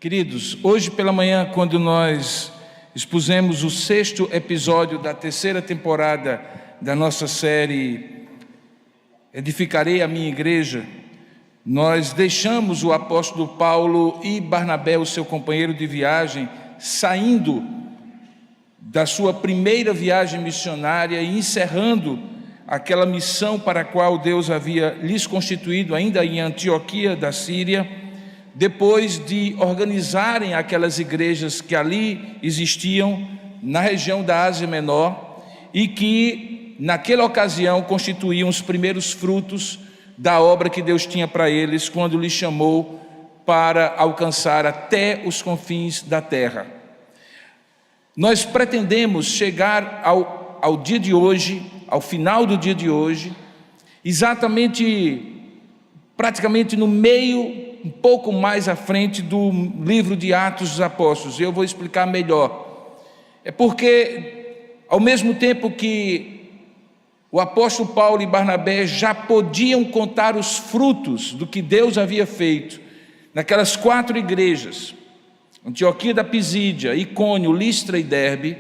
Queridos, hoje pela manhã, quando nós expusemos o 6º episódio da 3ª temporada da nossa série Edificarei a Minha Igreja, nós deixamos o apóstolo Paulo e Barnabé, o seu companheiro de viagem, saindo da sua primeira viagem missionária e encerrando aquela missão para a qual Deus havia lhes constituído ainda em Antioquia da Síria, depois de organizarem aquelas igrejas que ali existiam na região da Ásia Menor e que naquela ocasião constituíam os primeiros frutos da obra que Deus tinha para eles quando lhes chamou para alcançar até os confins da terra. Nós pretendemos chegar ao dia de hoje, ao final do dia de hoje, praticamente no meio, um pouco mais à frente do livro de Atos dos Apóstolos. Eu vou explicar melhor. É porque, ao mesmo tempo que o apóstolo Paulo e Barnabé já podiam contar os frutos do que Deus havia feito naquelas 4 igrejas, Antioquia da Pisídia, Icônio, Listra e Derbe,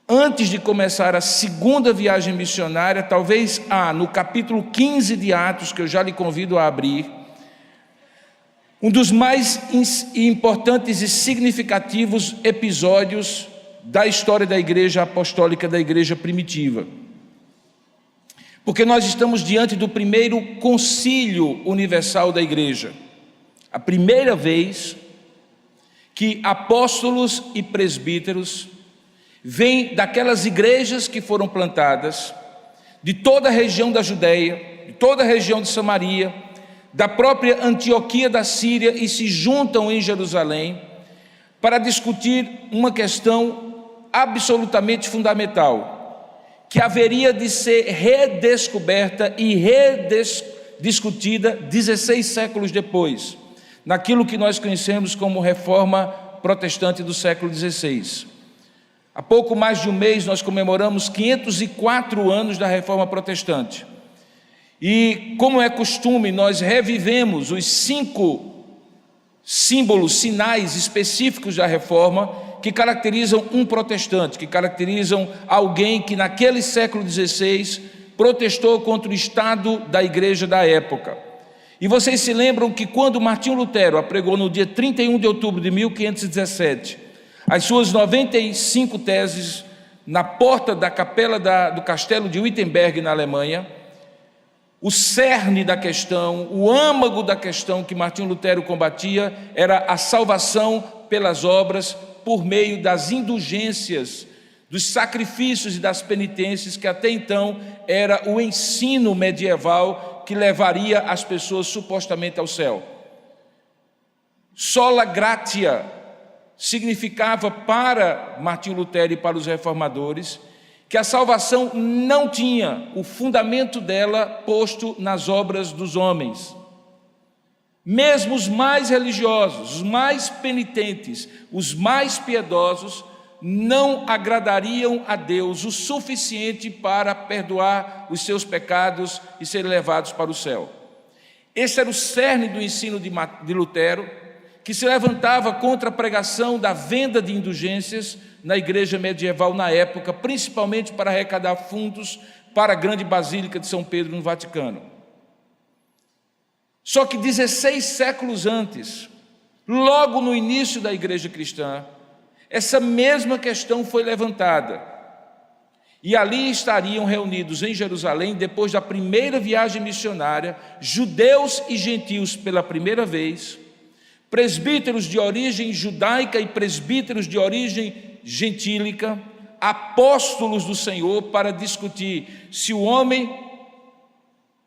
antes de começar a segunda viagem missionária, talvez no capítulo 15 de Atos, que eu já lhe convido a abrir, um dos mais importantes e significativos episódios da história da igreja apostólica, da igreja primitiva. Porque nós estamos diante do primeiro concílio universal da igreja. A primeira vez que apóstolos e presbíteros vêm daquelas igrejas que foram plantadas, de toda a região da Judeia, de toda a região de Samaria, da própria Antioquia da Síria, e se juntam em Jerusalém para discutir uma questão absolutamente fundamental, que haveria de ser redescoberta e rediscutida 16 séculos depois, naquilo que nós conhecemos como Reforma Protestante do século XVI. Há pouco mais de um mês nós comemoramos 504 anos da Reforma Protestante. E, como é costume, nós revivemos os 5 símbolos, sinais específicos da Reforma que caracterizam um protestante, que caracterizam alguém que naquele século XVI protestou contra o estado da igreja da época. E vocês se lembram que quando Martinho Lutero apregou no dia 31 de outubro de 1517, as suas 95 teses na porta da capela do castelo de Wittenberg, na Alemanha, o cerne da questão, o âmago da questão que Martinho Lutero combatia era a salvação pelas obras por meio das indulgências, dos sacrifícios e das penitências, que até então era o ensino medieval que levaria as pessoas supostamente ao céu. Sola gratia significava para Martinho Lutero e para os reformadores que a salvação não tinha o fundamento dela posto nas obras dos homens. Mesmo os mais religiosos, os mais penitentes, os mais piedosos, não agradariam a Deus o suficiente para perdoar os seus pecados e serem levados para o céu. Esse era o cerne do ensino de Lutero, que se levantava contra a pregação da venda de indulgências na igreja medieval na época, principalmente para arrecadar fundos para a grande Basílica de São Pedro no Vaticano. Só que 16 séculos antes, logo no início da igreja cristã, essa mesma questão foi levantada. E ali estariam reunidos em Jerusalém, depois da primeira viagem missionária, judeus e gentios pela primeira vez, presbíteros de origem judaica e presbíteros de origem gentílica, apóstolos do Senhor, para discutir se o homem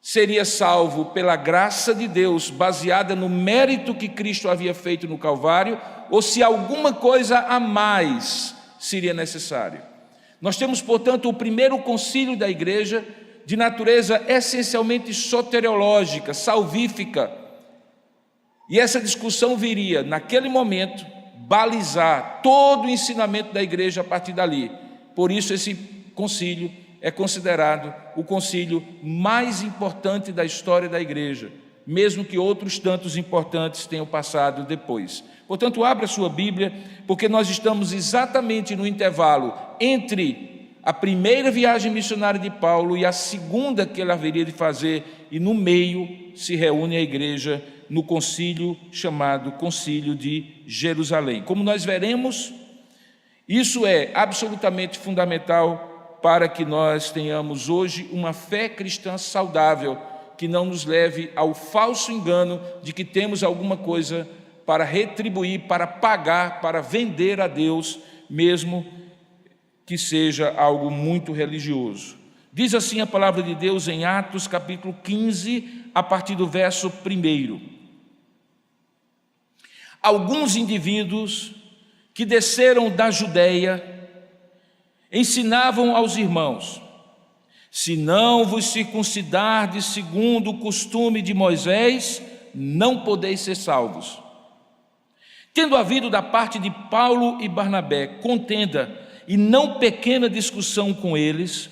seria salvo pela graça de Deus, baseada no mérito que Cristo havia feito no Calvário, ou se alguma coisa a mais seria necessário. Nós temos, portanto, o primeiro concílio da igreja, de natureza essencialmente soteriológica, salvífica, e essa discussão viria, naquele momento, balizar todo o ensinamento da igreja a partir dali. Por isso esse concílio é considerado o concílio mais importante da história da igreja, mesmo que outros tantos importantes tenham passado depois. Portanto, abra sua Bíblia, porque nós estamos exatamente no intervalo entre a primeira viagem missionária de Paulo e a segunda que ele haveria de fazer, e no meio se reúne a igreja no concílio chamado Concílio de Jerusalém. Como nós veremos, isso é absolutamente fundamental para que nós tenhamos hoje uma fé cristã saudável, que não nos leve ao falso engano de que temos alguma coisa para retribuir, para pagar, para vender a Deus, mesmo que seja algo muito religioso. Diz assim a palavra de Deus em Atos capítulo 15, a partir do verso 1. Alguns indivíduos que desceram da Judeia ensinavam aos irmãos: se não vos circuncidardes segundo o costume de Moisés, não podeis ser salvos. Tendo havido da parte de Paulo e Barnabé contenda e não pequena discussão com eles,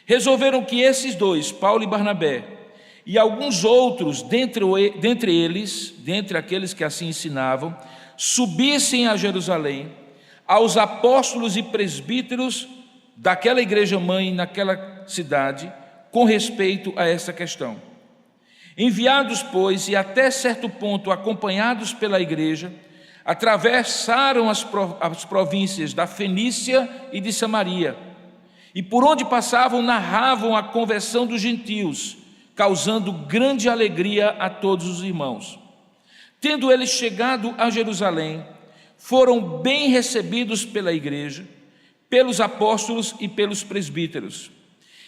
resolveram que esses dois, Paulo e Barnabé, e alguns outros dentre aqueles que assim ensinavam, subissem a Jerusalém aos apóstolos e presbíteros daquela igreja mãe naquela cidade, com respeito a essa questão. Enviados, pois, e até certo ponto acompanhados pela igreja, atravessaram as províncias da Fenícia e de Samaria, e por onde passavam narravam a conversão dos gentios, causando grande alegria a todos os irmãos. Tendo eles chegado a Jerusalém, foram bem recebidos pela igreja, pelos apóstolos e pelos presbíteros,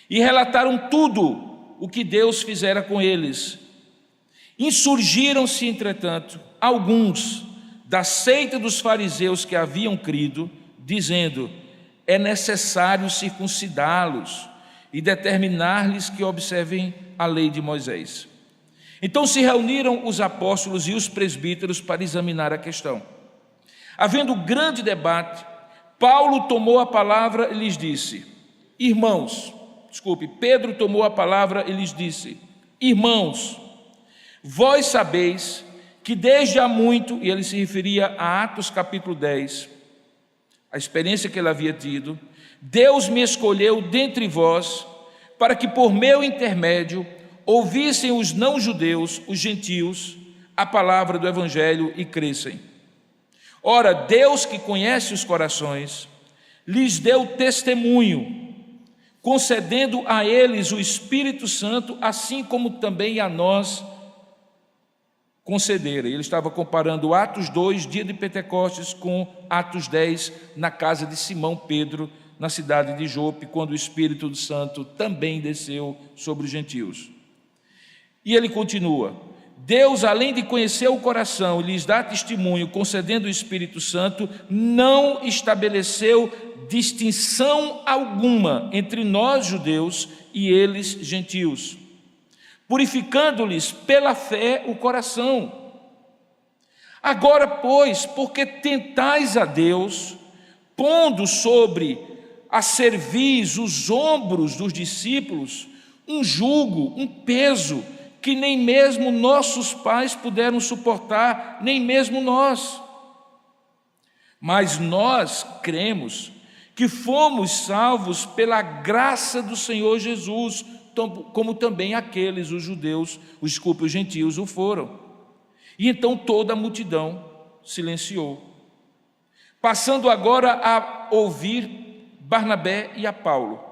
e relataram tudo o que Deus fizera com eles. Insurgiram-se, entretanto, alguns da seita dos fariseus que haviam crido, dizendo: é necessário circuncidá-los e determinar-lhes que observem a lei de Moisés. Então se reuniram os apóstolos e os presbíteros para examinar a questão. Havendo grande debate, Pedro tomou a palavra e lhes disse: irmãos, vós sabeis que desde há muito, e ele se referia a Atos capítulo 10, a experiência que ele havia tido, Deus me escolheu dentre vós, para que por meu intermédio ouvissem os não-judeus, os gentios, a palavra do Evangelho e crescem. Ora, Deus que conhece os corações, lhes deu testemunho, concedendo a eles o Espírito Santo, assim como também a nós concedera. Ele estava comparando Atos 2, dia de Pentecostes, com Atos 10, na casa de Simão Pedro, na cidade de Jope, quando o Espírito Santo também desceu sobre os gentios. E ele continua: Deus, além de conhecer o coração e lhes dar testemunho, concedendo o Espírito Santo, não estabeleceu distinção alguma entre nós, judeus, e eles, gentios, purificando-lhes pela fé o coração. Agora, pois, porque tentais a Deus, pondo sobre a cerviz os ombros dos discípulos um jugo, um peso, que nem mesmo nossos pais puderam suportar, nem mesmo nós. Mas nós cremos que fomos salvos pela graça do Senhor Jesus, como também aqueles, os gentios o foram. E então toda a multidão silenciou, passando agora a ouvir Barnabé e a Paulo,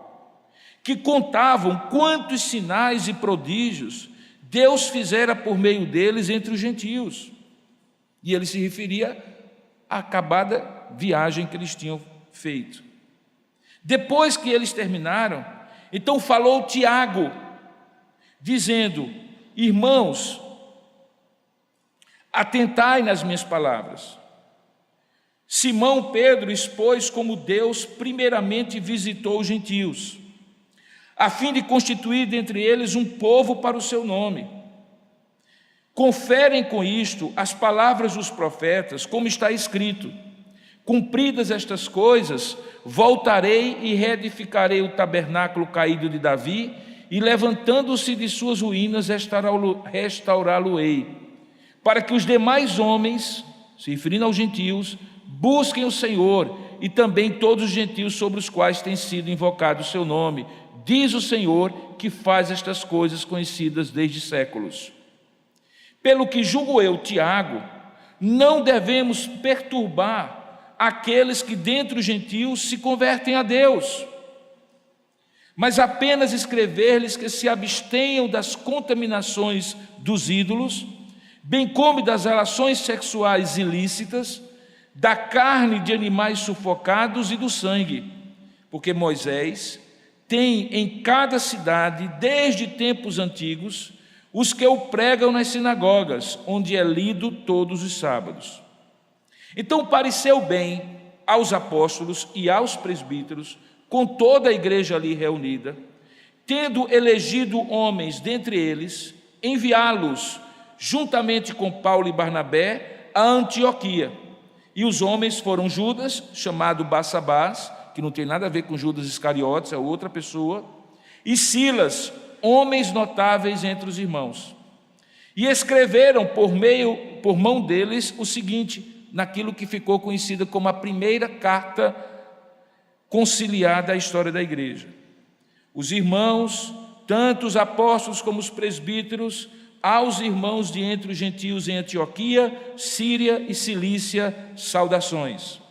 que contavam quantos sinais e prodígios Deus fizera por meio deles entre os gentios. E ele se referia à acabada viagem que eles tinham feito. Depois que eles terminaram, então falou Tiago, dizendo: irmãos, atentai nas minhas palavras. Simão Pedro expôs como Deus primeiramente visitou os gentios, a fim de constituir dentre eles um povo para o seu nome. Conferem com isto as palavras dos profetas, como está escrito: cumpridas estas coisas, voltarei e reedificarei o tabernáculo caído de Davi, e levantando-se de suas ruínas, restaurá-lo-ei, para que os demais homens, se referindo aos gentios, busquem o Senhor, e também todos os gentios sobre os quais tem sido invocado o seu nome. Diz o Senhor, que faz estas coisas conhecidas desde séculos. Pelo que julgo eu, Tiago, não devemos perturbar aqueles que dentre os gentios se convertem a Deus, mas apenas escrever-lhes que se abstenham das contaminações dos ídolos, bem como das relações sexuais ilícitas, da carne de animais sufocados e do sangue, porque Moisés tem em cada cidade, desde tempos antigos, os que o pregam nas sinagogas, onde é lido todos os sábados. Então pareceu bem aos apóstolos e aos presbíteros, com toda a igreja ali reunida, tendo elegido homens dentre eles, enviá-los, juntamente com Paulo e Barnabé, a Antioquia. E os homens foram Judas, chamado Barsabás, que não tem nada a ver com Judas Iscariotes, é outra pessoa, e Silas, homens notáveis entre os irmãos. E escreveram por mão deles o seguinte, naquilo que ficou conhecida como a primeira carta conciliar da história da igreja. Os irmãos, tanto os apóstolos como os presbíteros, aos irmãos de entre os gentios em Antioquia, Síria e Cilícia, saudações.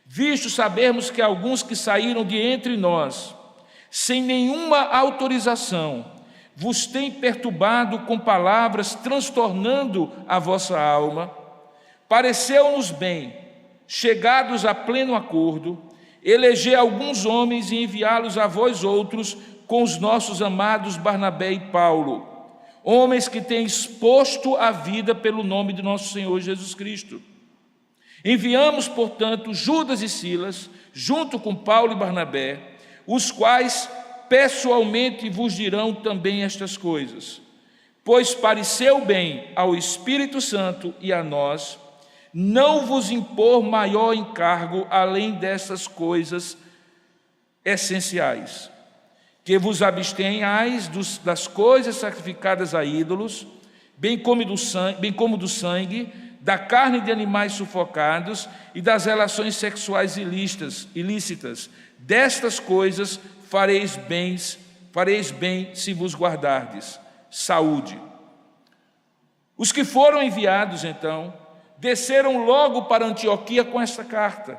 Visto sabermos que alguns que saíram de entre nós, sem nenhuma autorização, vos têm perturbado com palavras, transtornando a vossa alma, pareceu-nos bem, chegados a pleno acordo, eleger alguns homens e enviá-los a vós outros com os nossos amados Barnabé e Paulo, homens que têm exposto a vida pelo nome de nosso Senhor Jesus Cristo. Enviamos, portanto, Judas e Silas, junto com Paulo e Barnabé, os quais pessoalmente vos dirão também estas coisas, pois pareceu bem ao Espírito Santo e a nós não vos impor maior encargo além dessas coisas essenciais, que vos abstenhais das coisas sacrificadas a ídolos, bem como do sangue, da carne de animais sufocados e das relações sexuais ilícitas. Destas coisas fareis bem se vos guardardes. Saúde. Os que foram enviados, então, desceram logo para Antioquia com esta carta,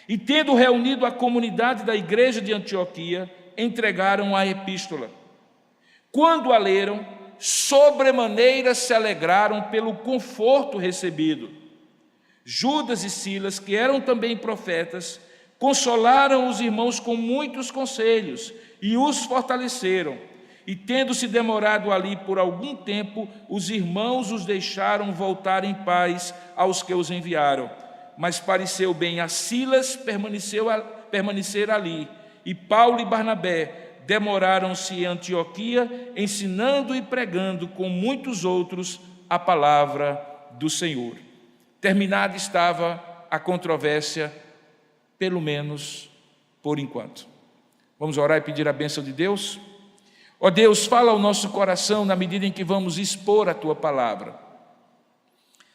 e tendo reunido a comunidade da igreja de Antioquia, entregaram a epístola. Quando a leram, sobremaneira se alegraram pelo conforto recebido. Judas e Silas, que eram também profetas, consolaram os irmãos com muitos conselhos e os fortaleceram. E tendo-se demorado ali por algum tempo, os irmãos os deixaram voltar em paz aos que os enviaram. Mas pareceu bem a Silas permanecer ali, e Paulo e Barnabé demoraram-se em Antioquia, ensinando e pregando com muitos outros a palavra do Senhor. Terminada estava a controvérsia, pelo menos por enquanto. Vamos orar e pedir a bênção de Deus? Ó Deus, fala ao nosso coração na medida em que vamos expor a Tua palavra.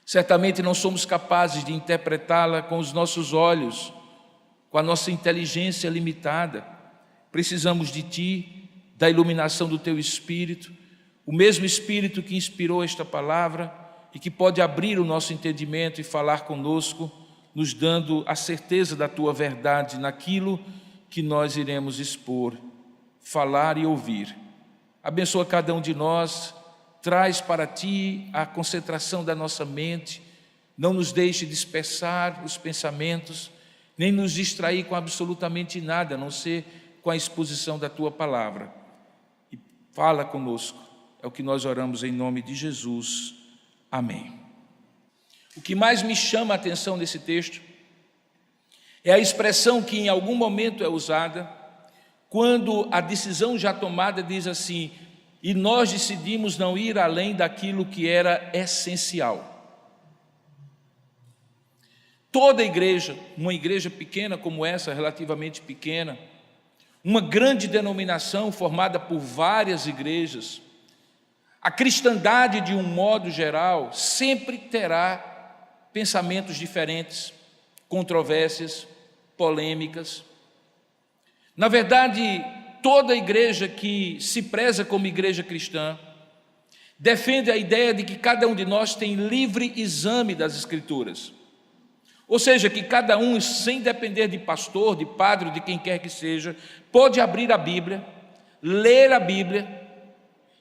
Certamente não somos capazes de interpretá-la com os nossos olhos, com a nossa inteligência limitada. Precisamos de Ti, da iluminação do Teu Espírito, o mesmo Espírito que inspirou esta palavra e que pode abrir o nosso entendimento e falar conosco, nos dando a certeza da Tua verdade naquilo que nós iremos expor, falar e ouvir. Abençoa cada um de nós, traz para Ti a concentração da nossa mente, não nos deixe dispersar os pensamentos, nem nos distrair com absolutamente nada, a não ser com a exposição da Tua palavra. E fala conosco, é o que nós oramos em nome de Jesus. Amém. O que mais me chama a atenção nesse texto é a expressão que em algum momento é usada, quando a decisão já tomada diz assim: e nós decidimos não ir além daquilo que era essencial. Toda igreja, uma igreja pequena como essa, relativamente pequena, uma grande denominação formada por várias igrejas, a cristandade, de um modo geral, sempre terá pensamentos diferentes, controvérsias, polêmicas. Na verdade, toda igreja que se preza como igreja cristã defende a ideia de que cada um de nós tem livre exame das Escrituras. Ou seja, que cada um, sem depender de pastor, de padre, de quem quer que seja, pode abrir a Bíblia, ler a Bíblia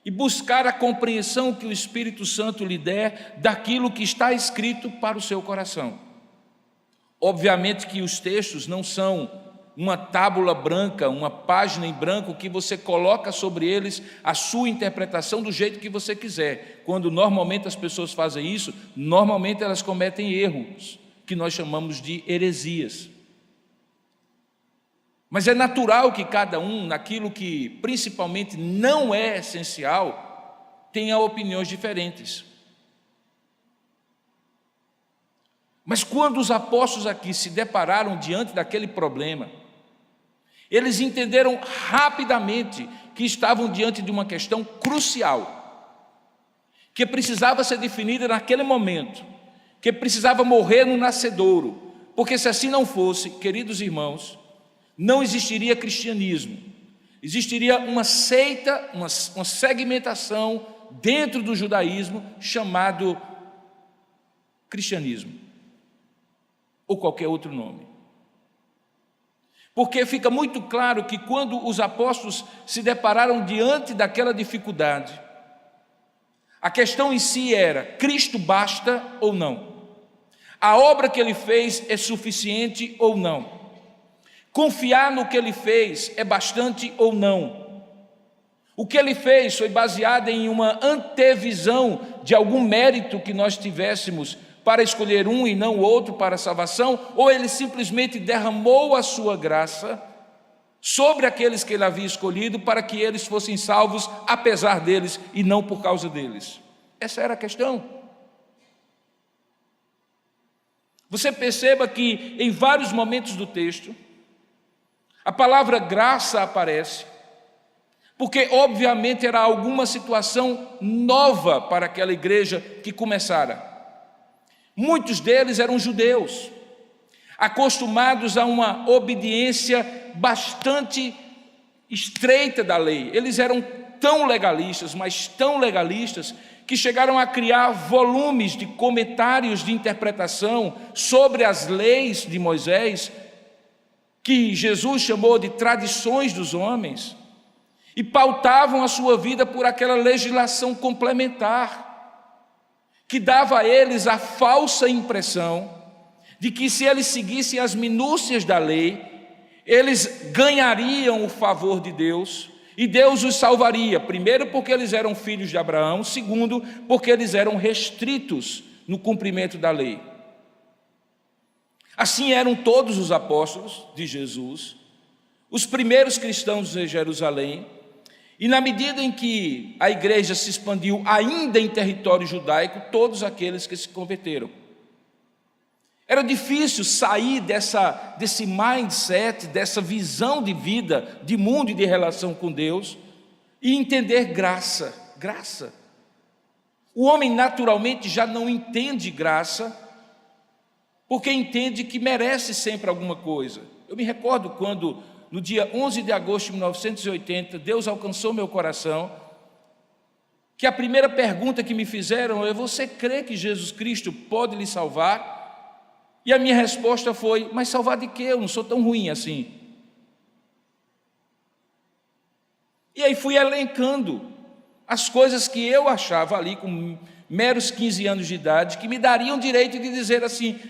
e buscar a compreensão que o Espírito Santo lhe der daquilo que está escrito para o seu coração. Obviamente que os textos não são uma tábula branca, uma página em branco que você coloca sobre eles a sua interpretação do jeito que você quiser. Quando normalmente as pessoas fazem isso, normalmente elas cometem erros, que nós chamamos de heresias. Mas é natural que cada um, naquilo que principalmente não é essencial, tenha opiniões diferentes. Mas quando os apóstolos aqui se depararam diante daquele problema, eles entenderam rapidamente que estavam diante de uma questão crucial, que precisava ser definida naquele momento, que precisava morrer no nascedouro, porque se assim não fosse, queridos irmãos, não existiria cristianismo, existiria uma seita, uma segmentação dentro do judaísmo chamado cristianismo, ou qualquer outro nome. Porque fica muito claro que quando os apóstolos se depararam diante daquela dificuldade, a questão em si era: Cristo basta ou não? A obra que ele fez é suficiente ou não? Confiar no que ele fez é bastante ou não? O que ele fez foi baseado em uma antevisão de algum mérito que nós tivéssemos para escolher um e não o outro para a salvação, ou ele simplesmente derramou a sua graça sobre aqueles que ele havia escolhido para que eles fossem salvos apesar deles e não por causa deles? Essa era a questão. Você perceba que em vários momentos do texto a palavra graça aparece, porque obviamente era alguma situação nova para aquela igreja que começara. Muitos deles eram judeus, acostumados a uma obediência bastante estreita da lei. Eles eram tão legalistas, mas tão legalistas, que chegaram a criar volumes de comentários de interpretação sobre as leis de Moisés, que Jesus chamou de tradições dos homens, e pautavam a sua vida por aquela legislação complementar, que dava a eles a falsa impressão de que se eles seguissem as minúcias da lei, eles ganhariam o favor de Deus, e Deus os salvaria, primeiro porque eles eram filhos de Abraão, segundo porque eles eram restritos no cumprimento da lei. Assim eram todos os apóstolos de Jesus, os primeiros cristãos de Jerusalém, e na medida em que a igreja se expandiu ainda em território judaico, todos aqueles que se converteram. Era difícil sair desse mindset, dessa visão de vida, de mundo e de relação com Deus, e entender graça. Graça. O homem naturalmente já não entende graça, porque entende que merece sempre alguma coisa. Eu me recordo quando, no dia 11 de agosto de 1980, Deus alcançou meu coração, que a primeira pergunta que me fizeram é: você crê que Jesus Cristo pode lhe salvar? E a minha resposta foi: mas salvar de quê? Eu não sou tão ruim assim. E aí fui elencando as coisas que eu achava ali, com meros 15 anos de idade, que me dariam direito de dizer assim: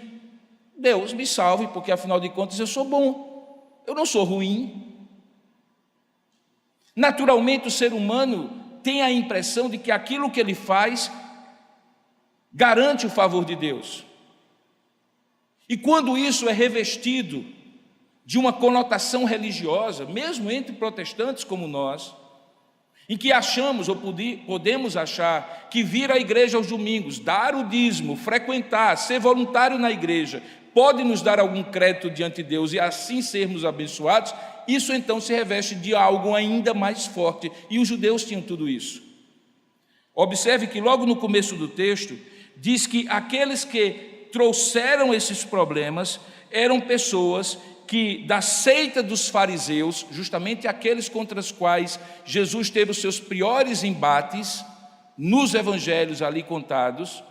Deus me salve, porque afinal de contas eu sou bom, eu não sou ruim. Naturalmente o ser humano tem a impressão de que aquilo que ele faz garante o favor de Deus. E quando isso é revestido de uma conotação religiosa, mesmo entre protestantes como nós, em que achamos ou podemos achar que vir à igreja aos domingos, dar o dízimo, frequentar, ser voluntário na igreja, pode nos dar algum crédito diante de Deus e assim sermos abençoados, isso então se reveste de algo ainda mais forte, e os judeus tinham tudo isso. Observe que logo no começo do texto, diz que aqueles que trouxeram esses problemas eram pessoas que, da seita dos fariseus, justamente aqueles contra os quais Jesus teve os seus piores embates, nos evangelhos ali contados,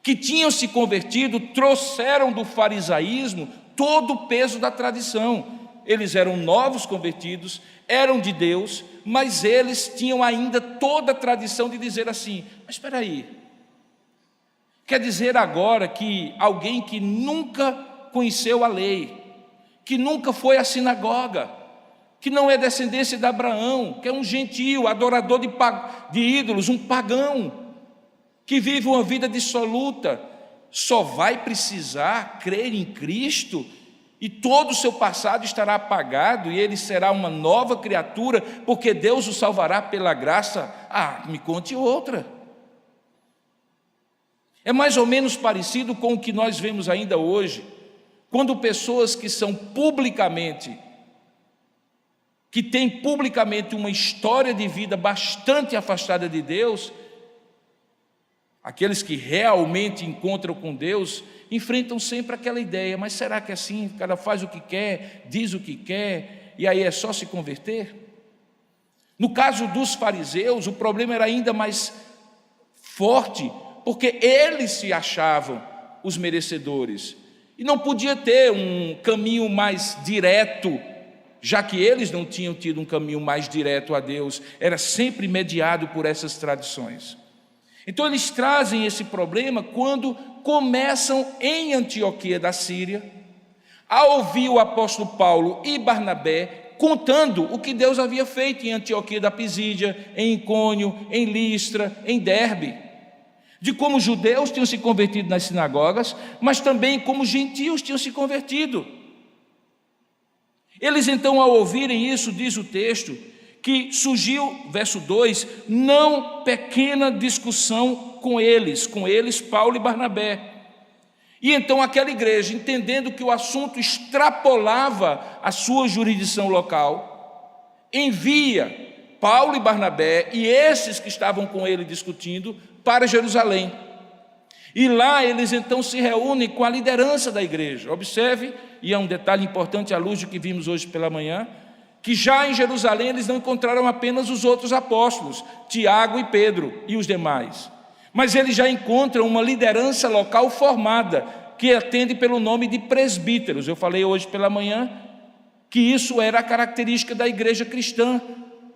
que tinham se convertido, trouxeram do farisaísmo todo o peso da tradição. Eles eram novos convertidos, eram de Deus, mas eles tinham ainda toda a tradição de dizer assim: mas espera aí, quer dizer agora que alguém que nunca conheceu a lei, que nunca foi à sinagoga, que não é descendência de Abraão, que é um gentio, adorador de ídolos, um pagão, que vive uma vida dissoluta, só vai precisar crer em Cristo e todo o seu passado estará apagado e ele será uma nova criatura, porque Deus o salvará pela graça? Me conte outra. É mais ou menos parecido com o que nós vemos ainda hoje, quando pessoas que são que têm publicamente uma história de vida bastante afastada de Deus, aqueles que realmente encontram com Deus, enfrentam sempre aquela ideia: mas será que é assim? O cara faz o que quer, diz o que quer, e aí é só se converter? No caso dos fariseus, o problema era ainda mais forte, porque eles se achavam os merecedores, e não podia ter um caminho mais direto, já que eles não tinham tido um caminho mais direto a Deus, era sempre mediado por essas tradições. Então eles trazem esse problema quando começam em Antioquia da Síria a ouvir o apóstolo Paulo e Barnabé contando o que Deus havia feito em Antioquia da Pisídia, em Icônio, em Listra, em Derbe, de como os judeus tinham se convertido nas sinagogas, mas também como os gentios tinham se convertido. Eles então, ao ouvirem isso, diz o texto, que surgiu, verso 2, não pequena discussão com eles, Paulo e Barnabé. E então aquela igreja, entendendo que o assunto extrapolava a sua jurisdição local, envia Paulo e Barnabé e esses que estavam com ele discutindo para Jerusalém. E lá eles então se reúnem com a liderança da igreja. Observe, e é um detalhe importante à luz do que vimos hoje pela manhã, que já em Jerusalém eles não encontraram apenas os outros apóstolos, Tiago e Pedro e os demais, mas eles já encontram uma liderança local formada, que atende pelo nome de presbíteros. Eu falei hoje pela manhã que isso era a característica da igreja cristã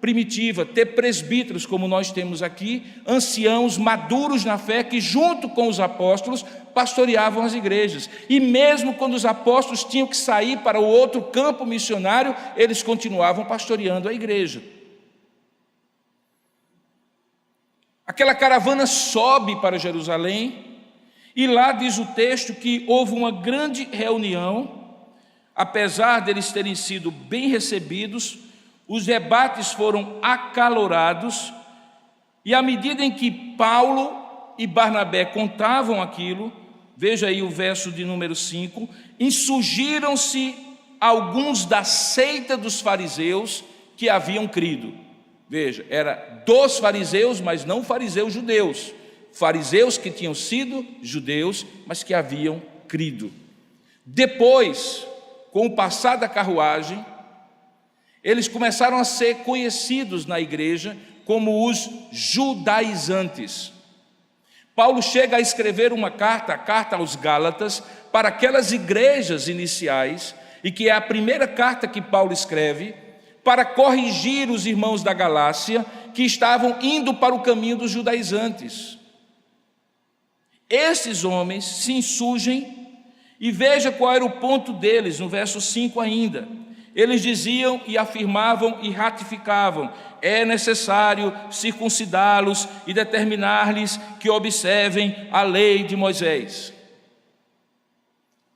primitiva, ter presbíteros como nós temos aqui, anciãos maduros na fé, que junto com os apóstolos pastoreavam as igrejas, e mesmo quando os apóstolos tinham que sair para o outro campo missionário, eles continuavam pastoreando a igreja. Aquela caravana sobe para Jerusalém, e lá diz o texto que houve uma grande reunião. Apesar deles terem sido bem recebidos, os debates foram acalorados, e à medida em que Paulo e Barnabé contavam aquilo, veja aí o verso de número 5, insurgiram-se alguns da seita dos fariseus que haviam crido. Veja, era dos fariseus, mas não fariseus judeus, fariseus que tinham sido judeus, mas que haviam crido. Depois, com o passar da carruagem, eles começaram a ser conhecidos na igreja como os judaizantes. Paulo chega a escrever uma carta, a carta aos Gálatas, para aquelas igrejas iniciais, e que é a primeira carta que Paulo escreve, para corrigir os irmãos da Galácia, que estavam indo para o caminho dos judaizantes. Esses homens se insurgem, e veja qual era o ponto deles, no verso 5 ainda. Eles diziam e afirmavam e ratificavam: é necessário circuncidá-los e determinar-lhes que observem a lei de Moisés.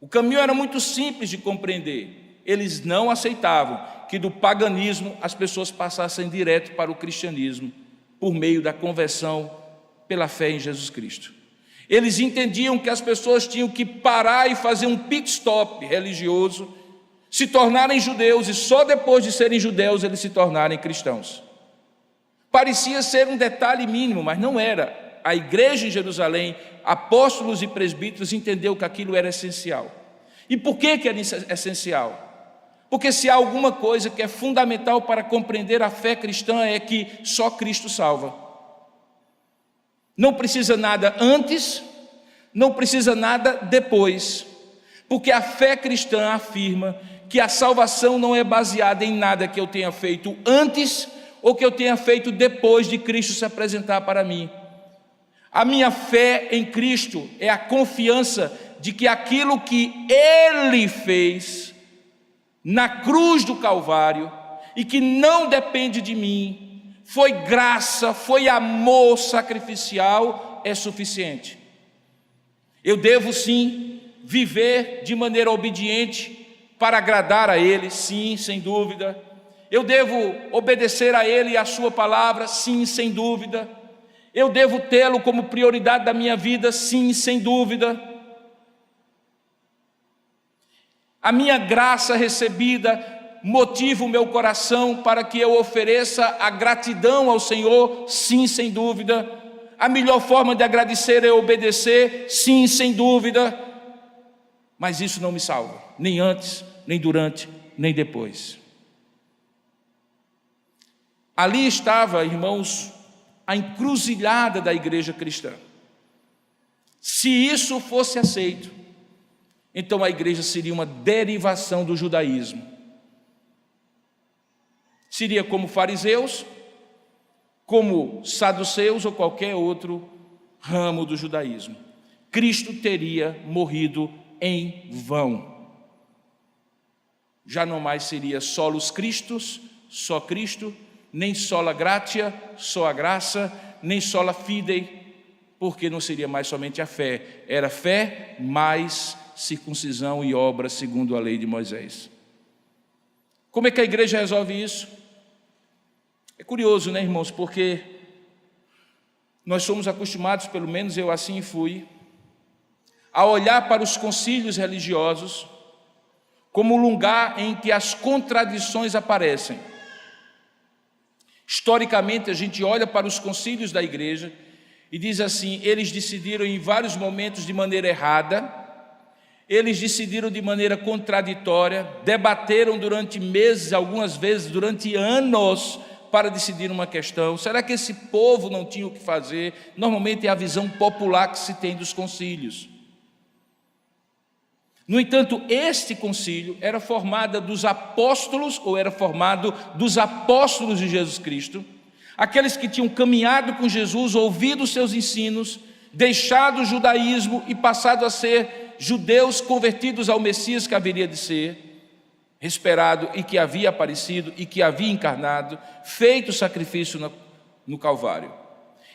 O caminho era muito simples de compreender. Eles não aceitavam que do paganismo as pessoas passassem direto para o cristianismo, por meio da conversão pela fé em Jesus Cristo. Eles entendiam que as pessoas tinham que parar e fazer um pit stop religioso, se tornarem judeus e só depois de serem judeus eles se tornarem cristãos. Parecia ser um detalhe mínimo, mas não era. A igreja em Jerusalém, apóstolos e presbíteros, entendeu que aquilo era essencial. E por que era essencial? Porque se há alguma coisa que é fundamental para compreender a fé cristã é que só Cristo salva. Não precisa nada antes, não precisa nada depois, porque a fé cristã afirma que a salvação não é baseada em nada que eu tenha feito antes ou que eu tenha feito depois de Cristo se apresentar para mim. A minha fé em Cristo é a confiança de que aquilo que Ele fez na cruz do Calvário e que não depende de mim, foi graça, foi amor sacrificial, é suficiente. Eu devo sim viver de maneira obediente para agradar a Ele, sim, sem dúvida. Eu devo obedecer a Ele e a sua palavra, sim, sem dúvida. Eu devo tê-lo como prioridade da minha vida, sim, sem dúvida. A minha graça recebida motiva o meu coração para que eu ofereça a gratidão ao Senhor, sim, sem dúvida. A melhor forma de agradecer é obedecer, sim, sem dúvida. Mas isso não me salva, nem antes, nem durante, nem depois. Ali estava, irmãos, a encruzilhada da igreja cristã. Se isso fosse aceito, então a igreja seria uma derivação do judaísmo. Seria como fariseus, como saduceus ou qualquer outro ramo do judaísmo. Cristo teria morrido em vão. Já não mais seria solos Christus, só Cristo, nem sola gratia, só a graça, nem sola fidei, porque não seria mais somente a fé, era fé mais circuncisão e obra segundo a lei de Moisés. Como é que a igreja resolve isso? É curioso, né, irmãos, porque nós somos acostumados, pelo menos eu assim fui, a olhar para os concílios religiosos como um lugar em que as contradições aparecem. Historicamente, a gente olha para os concílios da igreja e diz assim: eles decidiram em vários momentos de maneira errada, eles decidiram de maneira contraditória, debateram durante meses, algumas vezes durante anos, para decidir uma questão. Será que esse povo não tinha o que fazer? Normalmente é a visão popular que se tem dos concílios. No entanto, este concílio era formado dos apóstolos, ou era formado dos apóstolos de Jesus Cristo, aqueles que tinham caminhado com Jesus, ouvido os seus ensinos, deixado o judaísmo e passado a ser judeus convertidos ao Messias que haveria de ser esperado e que havia aparecido e que havia encarnado, feito sacrifício no Calvário.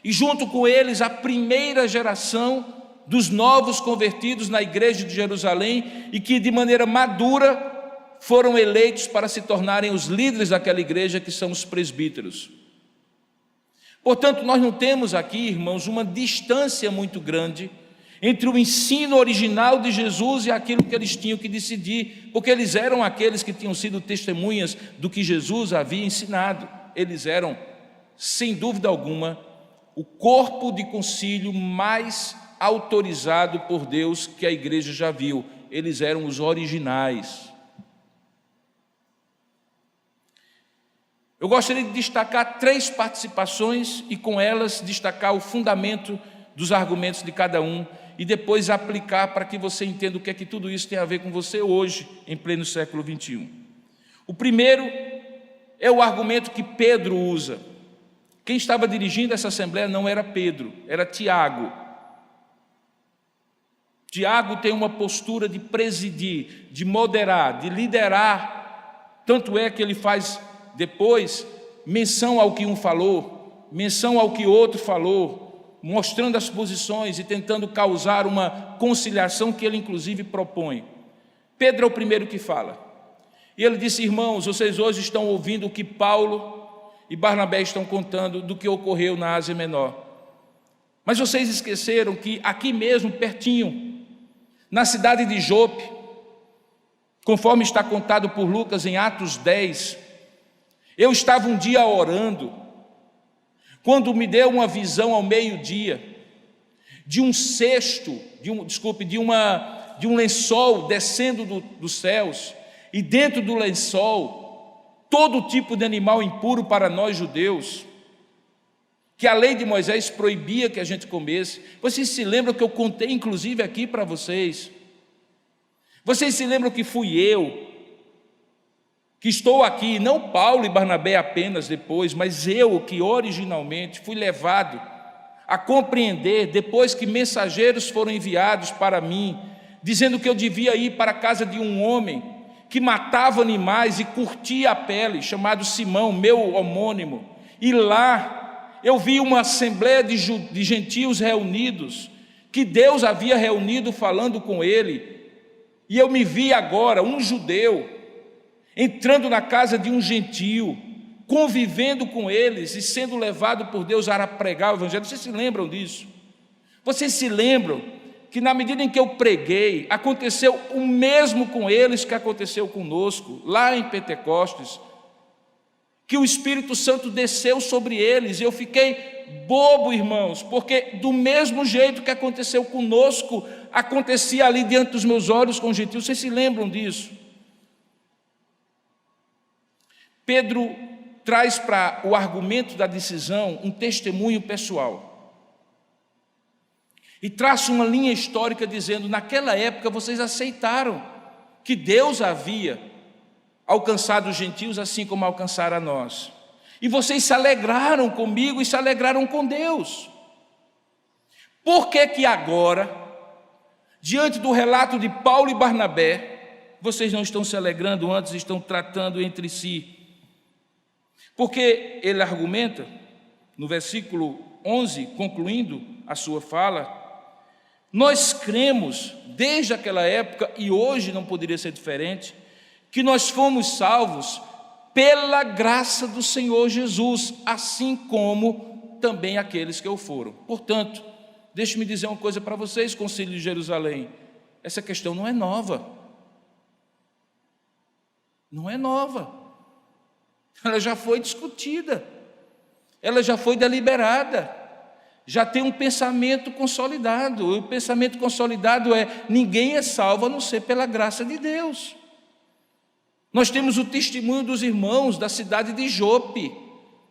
E junto com eles a primeira geração dos novos convertidos na igreja de Jerusalém e que de maneira madura foram eleitos para se tornarem os líderes daquela igreja, que são os presbíteros. Portanto, nós não temos aqui, irmãos, uma distância muito grande entre o ensino original de Jesus e aquilo que eles tinham que decidir, porque eles eram aqueles que tinham sido testemunhas do que Jesus havia ensinado. Eles eram, sem dúvida alguma, o corpo de concílio mais autorizado por Deus que a igreja já viu. Eles eram os originais. Eu gostaria de destacar 3 participações e com elas destacar o fundamento dos argumentos de cada um e depois aplicar para que você entenda o que é que tudo isso tem a ver com você hoje, em pleno século 21. O primeiro é o argumento que Pedro usa. Quem estava dirigindo essa assembleia não era Pedro, era Tiago. Tiago tem uma postura de presidir, de moderar, de liderar. Tanto é que ele faz depois menção ao que um falou, menção ao que outro falou, mostrando as posições e tentando causar uma conciliação que ele inclusive propõe. Pedro é o primeiro que fala. E ele disse: irmãos, vocês hoje estão ouvindo o que Paulo e Barnabé estão contando do que ocorreu na Ásia Menor. Mas vocês esqueceram que aqui mesmo, pertinho, na cidade de Jope, conforme está contado por Lucas em Atos 10, eu estava um dia orando, quando me deu uma visão ao meio-dia, de um cesto, de um lençol descendo dos céus, e dentro do lençol, todo tipo de animal impuro para nós judeus, que a lei de Moisés proibia que a gente comesse. Vocês se lembram que eu contei inclusive aqui para vocês? Vocês se lembram que fui eu, que estou aqui, não Paulo e Barnabé apenas depois, mas eu que originalmente fui levado a compreender, depois que mensageiros foram enviados para mim, dizendo que eu devia ir para a casa de um homem que matava animais e curtia a pele, chamado Simão, meu homônimo, e lá eu vi uma assembleia de gentios reunidos, que Deus havia reunido falando com ele, e eu me vi agora, um judeu, entrando na casa de um gentio, convivendo com eles e sendo levado por Deus a pregar o evangelho. Vocês se lembram disso? Vocês se lembram que na medida em que eu preguei, aconteceu o mesmo com eles que aconteceu conosco, lá em Pentecostes, que o Espírito Santo desceu sobre eles, e eu fiquei bobo, irmãos, porque do mesmo jeito que aconteceu conosco, acontecia ali diante dos meus olhos com os gentios. Vocês se lembram disso? Pedro traz para o argumento da decisão um testemunho pessoal, e traça uma linha histórica dizendo: naquela época vocês aceitaram que Deus havia alcançado os gentios assim como alcançaram a nós, e vocês se alegraram comigo e se alegraram com Deus. Por que que agora, diante do relato de Paulo e Barnabé, vocês não estão se alegrando, antes estão tratando entre si? Porque ele argumenta, no versículo 11, concluindo a sua fala: nós cremos desde aquela época, e hoje não poderia ser diferente, que nós fomos salvos pela graça do Senhor Jesus, assim como também aqueles que o foram. Portanto, deixe-me dizer uma coisa para vocês, Concílio de Jerusalém: essa questão não é nova. Não é nova. Ela já foi discutida, ela já foi deliberada, já tem um pensamento consolidado. O pensamento consolidado é: ninguém é salvo a não ser pela graça de Deus. Nós temos o testemunho dos irmãos da cidade de Jope,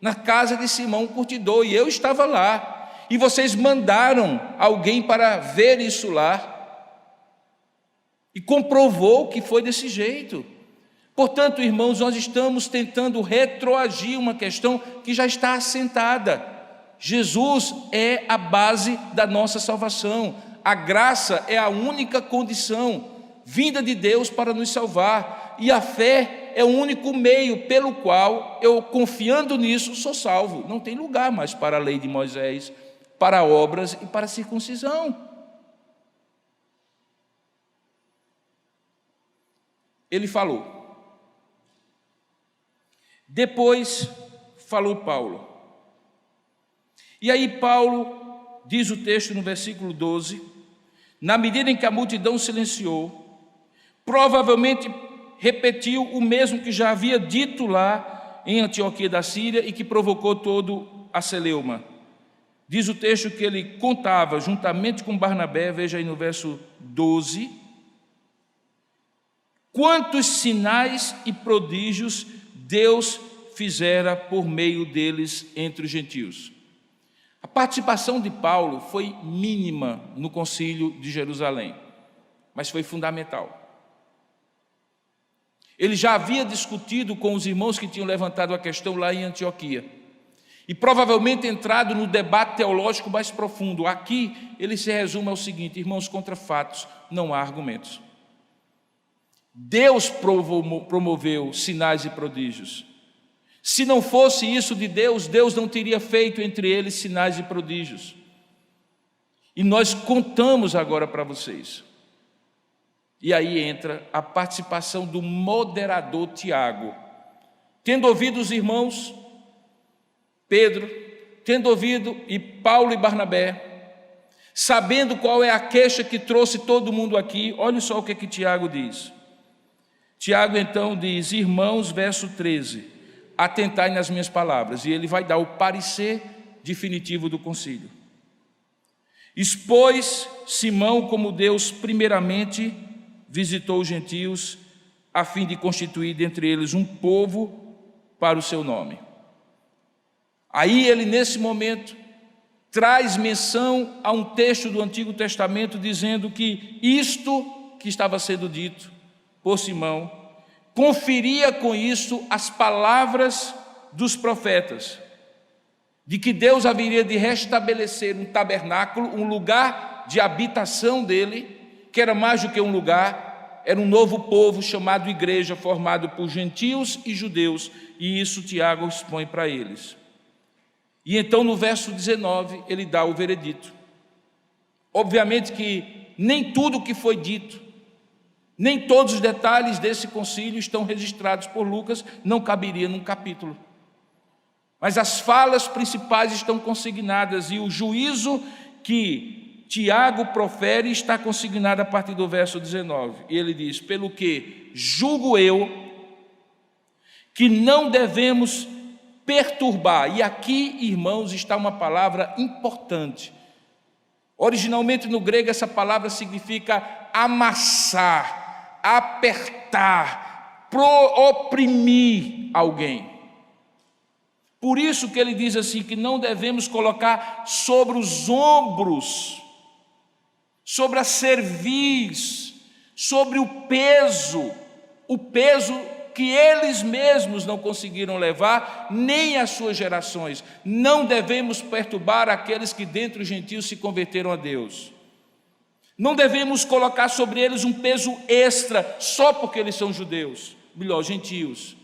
na casa de Simão Curtidor, e eu estava lá, e vocês mandaram alguém para ver isso lá, e comprovou que foi desse jeito. Portanto, irmãos, nós estamos tentando retroagir uma questão que já está assentada. Jesus é a base da nossa salvação. A graça é a única condição vinda de Deus para nos salvar, e a fé é o único meio pelo qual eu, confiando nisso, sou salvo. Não tem lugar mais para a lei de Moisés, para obras e para a circuncisão. Ele falou. Depois falou Paulo. E aí Paulo, diz o texto no versículo 12, na medida em que a multidão silenciou, provavelmente repetiu o mesmo que já havia dito lá em Antioquia da Síria e que provocou todo a celeuma. Diz o texto que ele contava juntamente com Barnabé, veja aí no verso 12, quantos sinais e prodígios Deus fizera por meio deles entre os gentios. A participação de Paulo foi mínima no concílio de Jerusalém, mas foi fundamental. Ele já havia discutido com os irmãos que tinham levantado a questão lá em Antioquia, e provavelmente entrado no debate teológico mais profundo. Aqui ele se resume ao seguinte: irmãos, contra fatos não há argumentos. Deus promoveu sinais e prodígios. Se não fosse isso de Deus, Deus não teria feito entre eles sinais e prodígios. E nós contamos agora para vocês. E aí entra a participação do moderador Tiago. Tendo ouvido os irmãos, Pedro, tendo ouvido e Paulo e Barnabé, sabendo qual é a queixa que trouxe todo mundo aqui, olha só o que Tiago diz. Tiago então diz: irmãos, verso 13, atentai nas minhas palavras, e ele vai dar o parecer definitivo do concílio. Expôs Simão como Deus primeiramente visitou os gentios, a fim de constituir dentre eles um povo para o seu nome. Aí ele, nesse momento, traz menção a um texto do Antigo Testamento, dizendo que isto que estava sendo dito por Simão, conferia com isso as palavras dos profetas, de que Deus haveria de restabelecer um tabernáculo, um lugar de habitação dele, que era mais do que um lugar, era um novo povo chamado igreja, formado por gentios e judeus, e isso Tiago expõe para eles. E então no verso 19 ele dá o veredito. Obviamente que nem tudo o que foi dito, nem todos os detalhes desse concílio estão registrados por Lucas, não caberia num capítulo. Mas as falas principais estão consignadas, e o juízo que Tiago profere está consignado a partir do verso 19. E ele diz: pelo que julgo eu que não devemos perturbar. E aqui, irmãos, está uma palavra importante. Originalmente no grego essa palavra significa amassar, apertar, oprimir alguém. Por isso que ele diz assim, que não devemos colocar sobre os ombros, sobre a cerviz, sobre o peso que eles mesmos não conseguiram levar, nem as suas gerações. Não devemos perturbar aqueles que dentre os gentios se converteram a Deus. Não devemos colocar sobre eles um peso extra, só porque eles são judeus, melhor, gentios.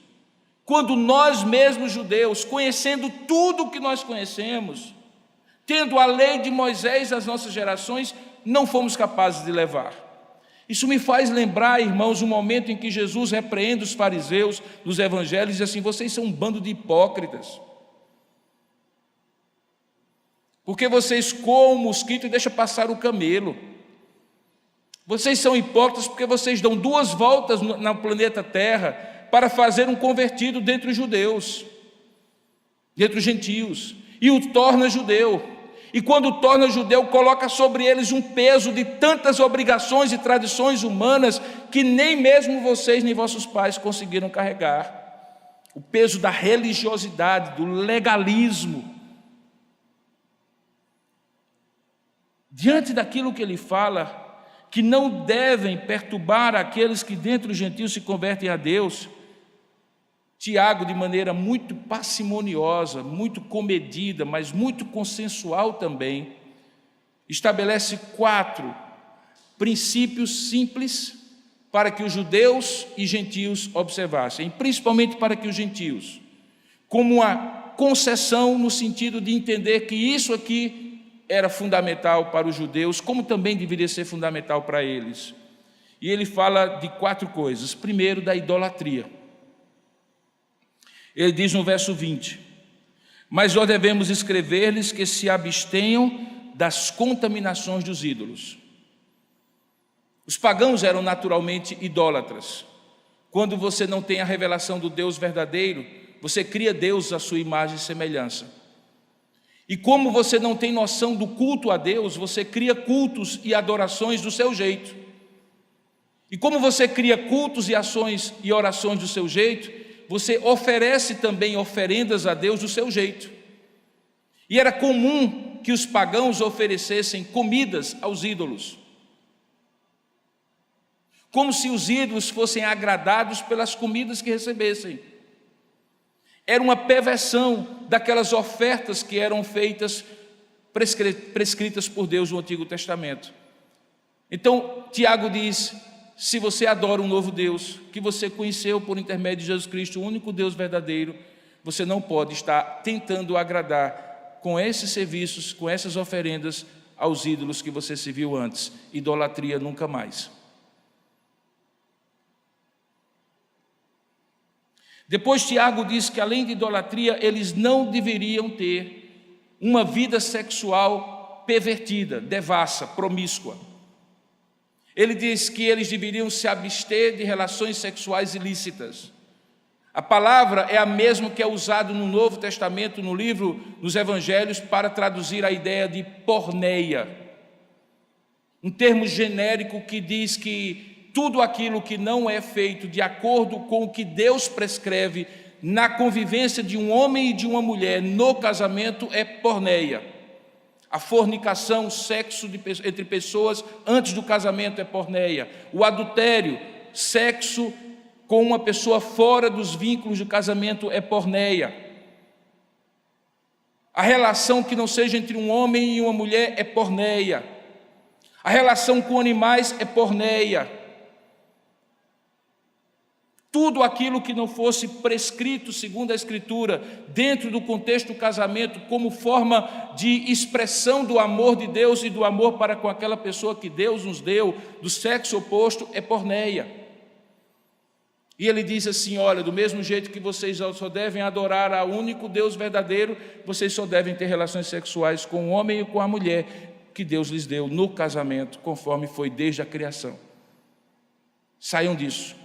Quando nós mesmos judeus, conhecendo tudo o que nós conhecemos, tendo a lei de Moisés às nossas gerações, não fomos capazes de levar. Isso me faz lembrar, irmãos, um momento em que Jesus repreende os fariseus dos evangelhos e diz assim: vocês são um bando de hipócritas, porque vocês coam o mosquito e deixam passar o camelo. Vocês são hipócritas porque vocês dão 2 voltas no planeta Terra para fazer um convertido dentre os judeus, dentre os gentios, e o torna judeu. E quando torna judeu, coloca sobre eles um peso de tantas obrigações e tradições humanas que nem mesmo vocês nem vossos pais conseguiram carregar. O peso da religiosidade, do legalismo. Diante daquilo que ele fala, que não devem perturbar aqueles que dentre os gentios se convertem a Deus, Tiago, de maneira muito parcimoniosa, muito comedida, mas muito consensual também, estabelece 4 princípios simples para que os judeus e gentios observassem, principalmente para que os gentios, como uma concessão no sentido de entender que isso aqui era fundamental para os judeus, como também deveria ser fundamental para eles. E ele fala de 4 coisas. Primeiro, da idolatria. Ele diz no verso 20: mas nós devemos escrever-lhes que se abstenham das contaminações dos ídolos. Os pagãos eram naturalmente idólatras. Quando você não tem a revelação do Deus verdadeiro, você cria Deus à sua imagem e semelhança. E como você não tem noção do culto a Deus, você cria cultos e adorações do seu jeito. E como você cria cultos e ações e orações do seu jeito, você oferece também oferendas a Deus do seu jeito. E era comum que os pagãos oferecessem comidas aos ídolos, como se os ídolos fossem agradados pelas comidas que recebessem. Era uma perversão daquelas ofertas que eram feitas, prescritas por Deus no Antigo Testamento. Então, Tiago diz: se você adora um novo Deus, que você conheceu por intermédio de Jesus Cristo, o único Deus verdadeiro, você não pode estar tentando agradar com esses serviços, com essas oferendas aos ídolos que você serviu antes. Idolatria nunca mais. Depois Tiago diz que além de idolatria, eles não deveriam ter uma vida sexual pervertida, devassa, promíscua. Ele diz que eles deveriam se abster de relações sexuais ilícitas. A palavra é a mesma que é usada no Novo Testamento, no livro dos Evangelhos, para traduzir a ideia de porneia. Um termo genérico que diz que tudo aquilo que não é feito de acordo com o que Deus prescreve na convivência de um homem e de uma mulher no casamento é porneia. A fornicação, o sexo entre pessoas antes do casamento é porneia. O adultério, sexo com uma pessoa fora dos vínculos do casamento é porneia. A relação que não seja entre um homem e uma mulher é porneia. A relação com animais é porneia. Tudo aquilo que não fosse prescrito segundo a Escritura, dentro do contexto do casamento, como forma de expressão do amor de Deus e do amor para com aquela pessoa que Deus nos deu, do sexo oposto, é porneia. E ele diz assim, olha, do mesmo jeito que vocês só devem adorar ao único Deus verdadeiro, vocês só devem ter relações sexuais com o homem e com a mulher que Deus lhes deu no casamento, conforme foi desde a criação. Saiam disso.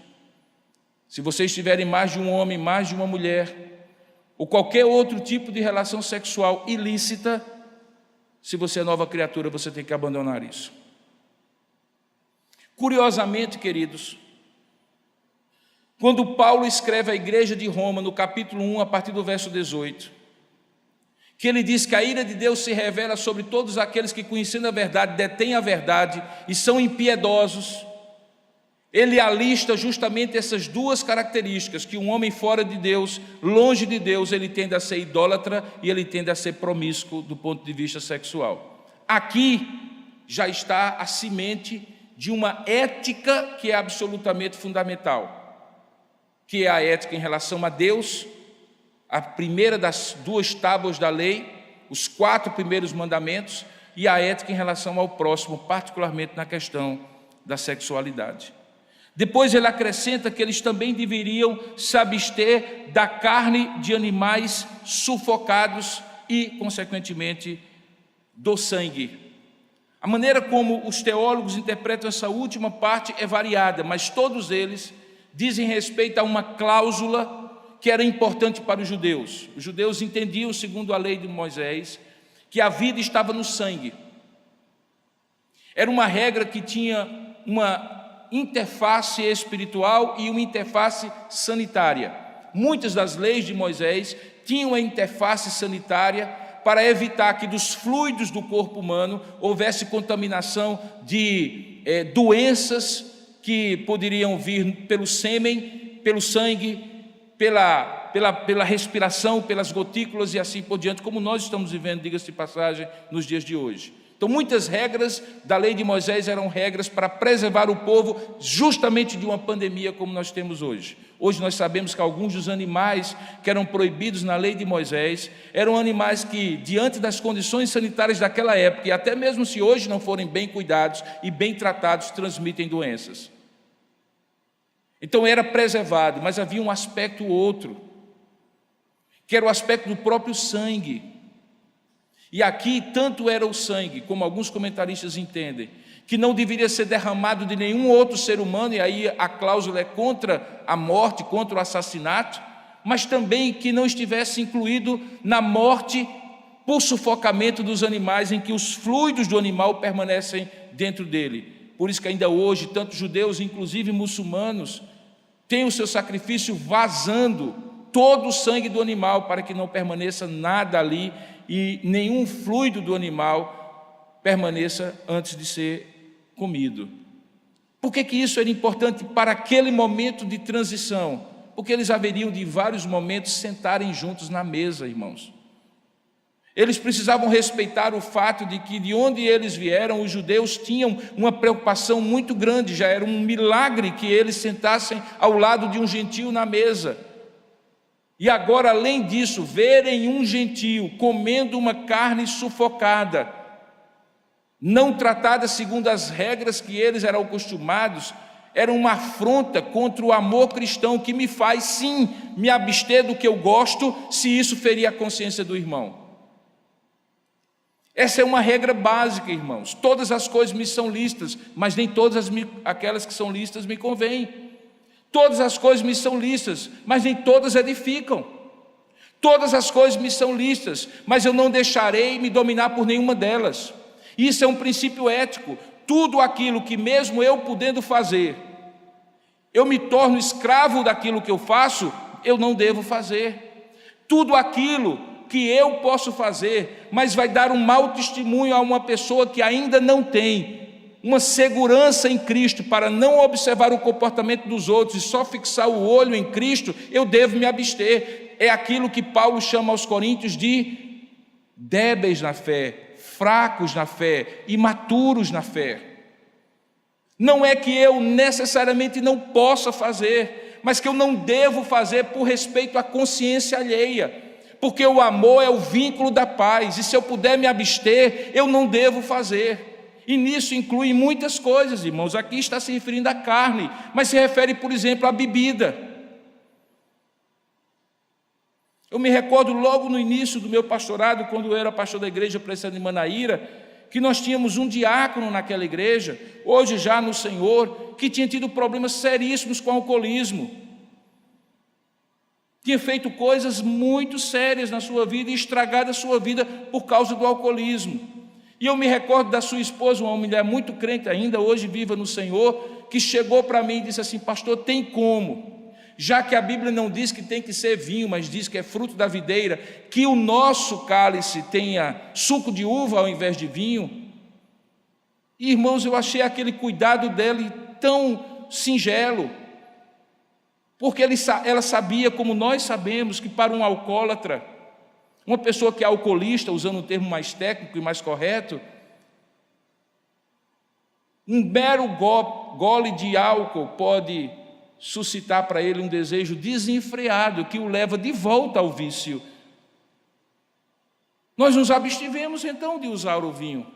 Se vocês tiverem mais de um homem, mais de uma mulher, ou qualquer outro tipo de relação sexual ilícita, se você é nova criatura, você tem que abandonar isso. Curiosamente, queridos, quando Paulo escreve à igreja de Roma, no capítulo 1, a partir do verso 18, que ele diz que a ira de Deus se revela sobre todos aqueles que, conhecendo a verdade, detêm a verdade e são impiedosos, ele alista justamente essas duas características, que um homem fora de Deus, longe de Deus, ele tende a ser idólatra e ele tende a ser promíscuo do ponto de vista sexual. Aqui já está a semente de uma ética que é absolutamente fundamental, que é a ética em relação a Deus, a primeira das duas tábuas da lei, os 4 primeiros mandamentos, e a ética em relação ao próximo, particularmente na questão da sexualidade. Depois ele acrescenta que eles também deveriam se abster da carne de animais sufocados e, consequentemente, do sangue. A maneira como os teólogos interpretam essa última parte é variada, mas todos eles dizem respeito a uma cláusula que era importante para os judeus. Os judeus entendiam, segundo a lei de Moisés, que a vida estava no sangue. Era uma regra que tinha uma interface espiritual e uma interface sanitária. Muitas das leis de Moisés tinham a interface sanitária para evitar que dos fluidos do corpo humano houvesse contaminação de doenças que poderiam vir pelo sêmen, pelo sangue, pela respiração, pelas gotículas e assim por diante, como nós estamos vivendo, diga-se de passagem, nos dias de hoje. Então, muitas regras da lei de Moisés eram regras para preservar o povo justamente de uma pandemia como nós temos hoje. Hoje nós sabemos que alguns dos animais que eram proibidos na lei de Moisés eram animais que, diante das condições sanitárias daquela época, e até mesmo se hoje não forem bem cuidados e bem tratados, transmitem doenças. Então era preservado, mas havia um aspecto outro, que era o aspecto do próprio sangue. E aqui tanto era o sangue, como alguns comentaristas entendem, que não deveria ser derramado de nenhum outro ser humano, e aí a cláusula é contra a morte, contra o assassinato, mas também que não estivesse incluído na morte por sufocamento dos animais, em que os fluidos do animal permanecem dentro dele. Por isso que ainda hoje, tanto judeus, inclusive muçulmanos, têm o seu sacrifício vazando todo o sangue do animal, para que não permaneça nada ali, e nenhum fluido do animal permaneça antes de ser comido. Por que isso era importante para aquele momento de transição? Porque eles haveriam de, em vários momentos, sentarem juntos na mesa, irmãos. Eles precisavam respeitar o fato de que, de onde eles vieram, os judeus tinham uma preocupação muito grande, já era um milagre que eles sentassem ao lado de um gentio na mesa. E agora, além disso, verem um gentio comendo uma carne sufocada, não tratada segundo as regras que eles eram acostumados, era uma afronta contra o amor cristão que me faz, sim, me abster do que eu gosto, se isso ferir a consciência do irmão. Essa é uma regra básica, irmãos. Todas as coisas me são lícitas, mas nem todas aquelas que são lícitas me convêm. Todas as coisas me são lícitas, mas nem todas edificam. Todas as coisas me são lícitas, mas eu não deixarei me dominar por nenhuma delas. Isso é um princípio ético. Tudo aquilo que mesmo eu podendo fazer, eu me torno escravo daquilo que eu faço, eu não devo fazer. Tudo aquilo que eu posso fazer, mas vai dar um mau testemunho a uma pessoa que ainda não tem uma segurança em Cristo, para não observar o comportamento dos outros e só fixar o olho em Cristo, eu devo me abster. É aquilo que Paulo chama aos coríntios de débeis na fé, fracos na fé, imaturos na fé. Não é que eu necessariamente não possa fazer, mas que eu não devo fazer por respeito à consciência alheia, porque o amor é o vínculo da paz, e se eu puder me abster, eu não devo fazer. E nisso inclui muitas coisas, irmãos. Aqui está se referindo à carne, mas se refere, por exemplo, à bebida. Eu me recordo logo no início do meu pastorado, quando eu era pastor da igreja presbiteriana de Manaíra, que nós tínhamos um diácono naquela igreja, hoje já no Senhor, que tinha tido problemas seríssimos com o alcoolismo. Tinha feito coisas muito sérias na sua vida e estragado a sua vida por causa do alcoolismo. E eu me recordo da sua esposa, uma mulher muito crente ainda, hoje viva no Senhor, que chegou para mim e disse assim: pastor, tem como? Já que a Bíblia não diz que tem que ser vinho, mas diz que é fruto da videira, que o nosso cálice tenha suco de uva ao invés de vinho. E, irmãos, eu achei aquele cuidado dela tão singelo, porque ela sabia, como nós sabemos, que para um alcoólatra, uma pessoa que é alcoolista, usando um termo mais técnico e mais correto, um mero gole de álcool pode suscitar para ele um desejo desenfreado que o leva de volta ao vício. Nós nos abstivemos então de usar o vinho,